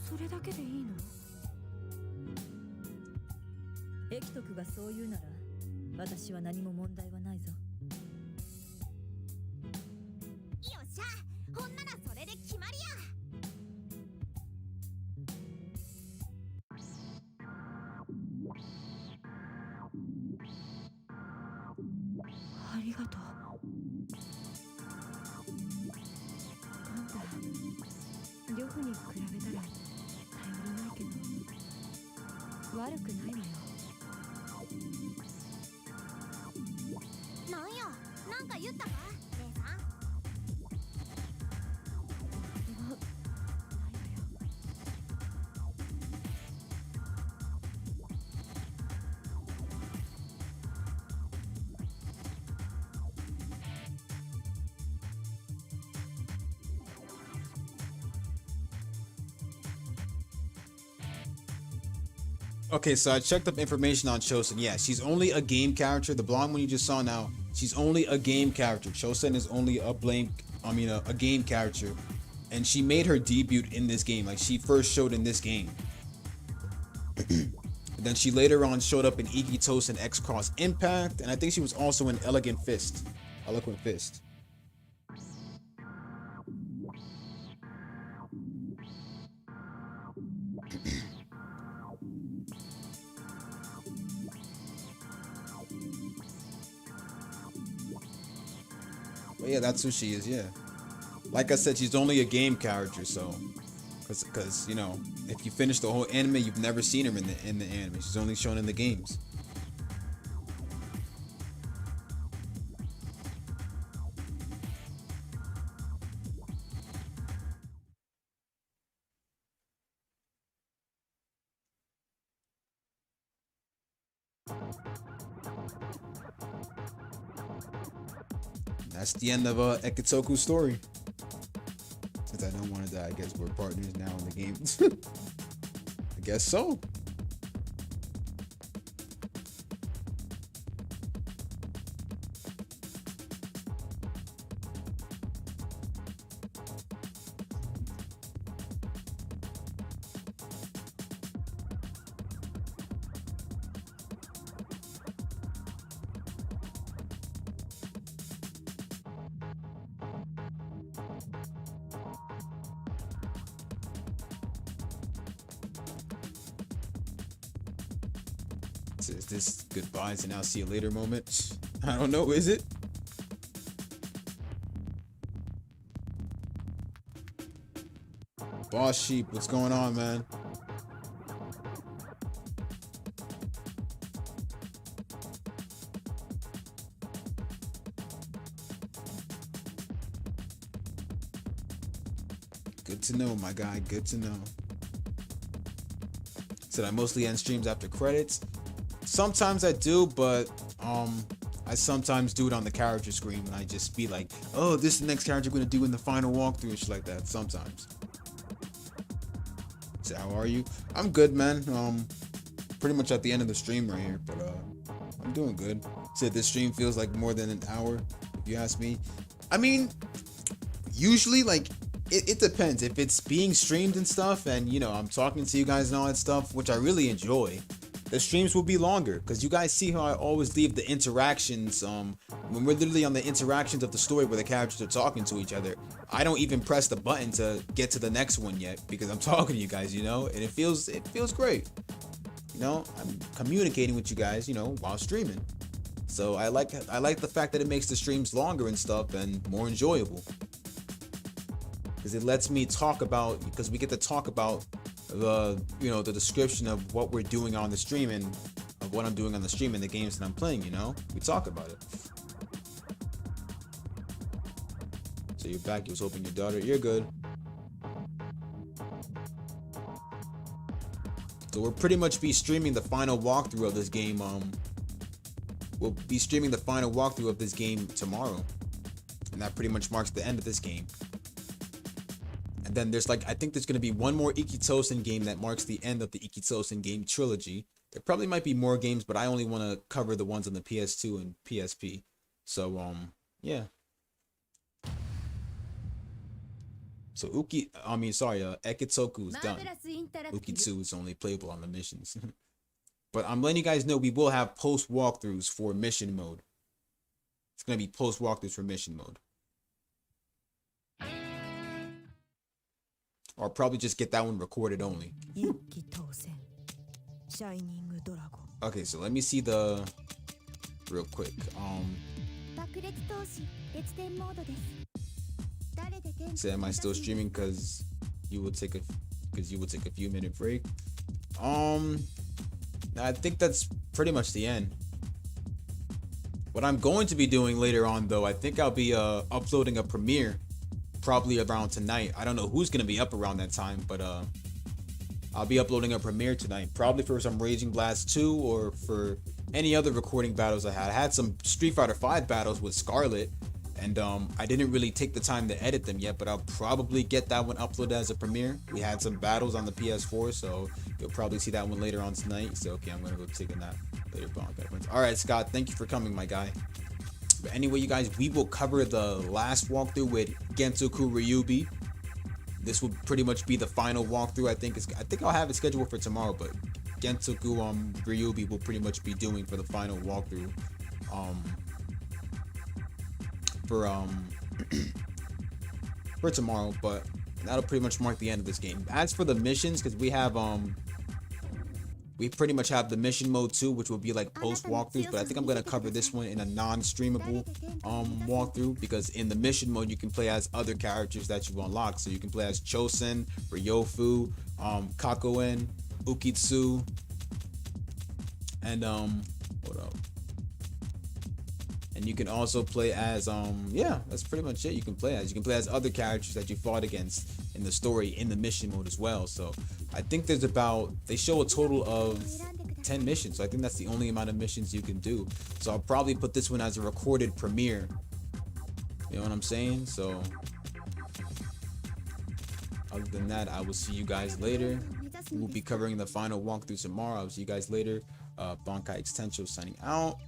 それだけでいいの？エキトクがそう言うなら私は何も問題はないぞ。よっしゃ、ほんならそれで決まりや。ありがとう。あんた、呂布に比べたら頼りないけど、悪くないわよ。なんや、なんか言ったか姉さん。ないわよ。Okay, so I checked up information on Chosen. Yeah, she's only a game character. The blonde one you just saw now, she's only a game character. Chosen is only a game character. And she made her debut in this game. Like, she first showed in this game. Then she later on showed up in Ikki Tousen X Cross Impact. And I think she was also in Eloquent Fist. But yeah, that's who she is, yeah. Like I said, she's only a game character, so... Because, you know, if you finish the whole anime, you've never seen her in the anime. She's only shown in the games. That's the end of Ekitoku Story. Since I don't want to die, I guess we're partners now in the game. I guess so. Is this goodbyes and I'll see you later moment? I don't know, is it? Boss Sheep, what's going on, man? Good to know, my guy, good to know. Said I mostly end streams after credits. Sometimes I do, but I sometimes do it on the character screen and I just be like, oh, this is the next character we're gonna do in the final walkthrough and shit like that. Sometimes. So how are you? I'm good, man. Pretty much at the end of the stream right here, but I'm doing good. Said this stream feels like more than an hour, if you ask me. I mean, usually like it depends. If it's being streamed and stuff, and you know I'm talking to you guys and all that stuff, which I really enjoy. The streams will be longer because you guys see how I always leave the interactions when we're literally on the interactions of the story where the characters are talking to each other. I don't even press the button to get to the next one yet because I'm talking to you guys, you know, and it feels great. You know, I'm communicating with you guys, you know, while streaming. So I like the fact that it makes the streams longer and stuff and more enjoyable. Because it lets me talk about, because we get to talk about the description of what we're doing on the stream and of what I'm doing on the stream and the games that I'm playing, you know? We talk about it. So you're back, you was hoping your daughter, you're good. So we'll pretty much be streaming the final walkthrough of this game. We'll be streaming the final walkthrough of this game tomorrow, and that pretty much marks the end of this game. And then there's like, I think there's gonna be one more Tousen game that marks the end of the Tousen game trilogy. There probably might be more games, but I only want to cover the ones on the PS2 and PSP. So yeah. So Ekitoku is done. Uki 2 is only playable on the missions. But I'm letting you guys know we will have post walkthroughs for mission mode. It's gonna be post walkthroughs for mission mode. Or probably just get that one recorded only. ikki tousen shining dragon. Okay, so let me see the real quick. 爆裂投資列伝モードです誰で点 Say, am I still streaming? Cause you will take a few minute break. I think that's pretty much the end. What I'm going to be doing later on, though, I think I'll be uploading a premiere probably around tonight. I don't know who's gonna be up around that time, but I'll be uploading a premiere tonight, probably for some Raging Blast 2 or for any other recording battles I had. I had some Street Fighter 5 battles with Scarlet, and I didn't really take the time to edit them yet, but I'll probably get that one uploaded as a premiere. We had some battles on the PS4, so you'll probably see that one later on tonight. So okay, I'm gonna go take a nap later. All right, Scott, thank you for coming, my guy. But anyway, you guys, we will cover the last walkthrough with Gentoku Ryubi. This will pretty much be the final walkthrough. I think I'll have it scheduled for tomorrow, but Gentoku Ryubi will pretty much be doing for the final walkthrough. For tomorrow, but that'll pretty much mark the end of this game. As for the missions, because we pretty much have the mission mode too, which will be like post walkthroughs, but I think I'm gonna cover this one in a non-streamable walkthrough, because in the mission mode you can play as other characters that you unlock. So you can play as Chosen, Ryofu, Kakoen, Ukitsu, and what else? And you can also play as yeah, that's pretty much it. You can play as other characters that you fought against in the story in the mission mode as well. So I think they show a total of 10 missions. So I think that's the only amount of missions you can do. So I'll probably put this one as a recorded premiere. You know what I'm saying? So other than that, I will see you guys later. We'll be covering the final walkthrough tomorrow. I'll see you guys later. Bankai Extension signing out.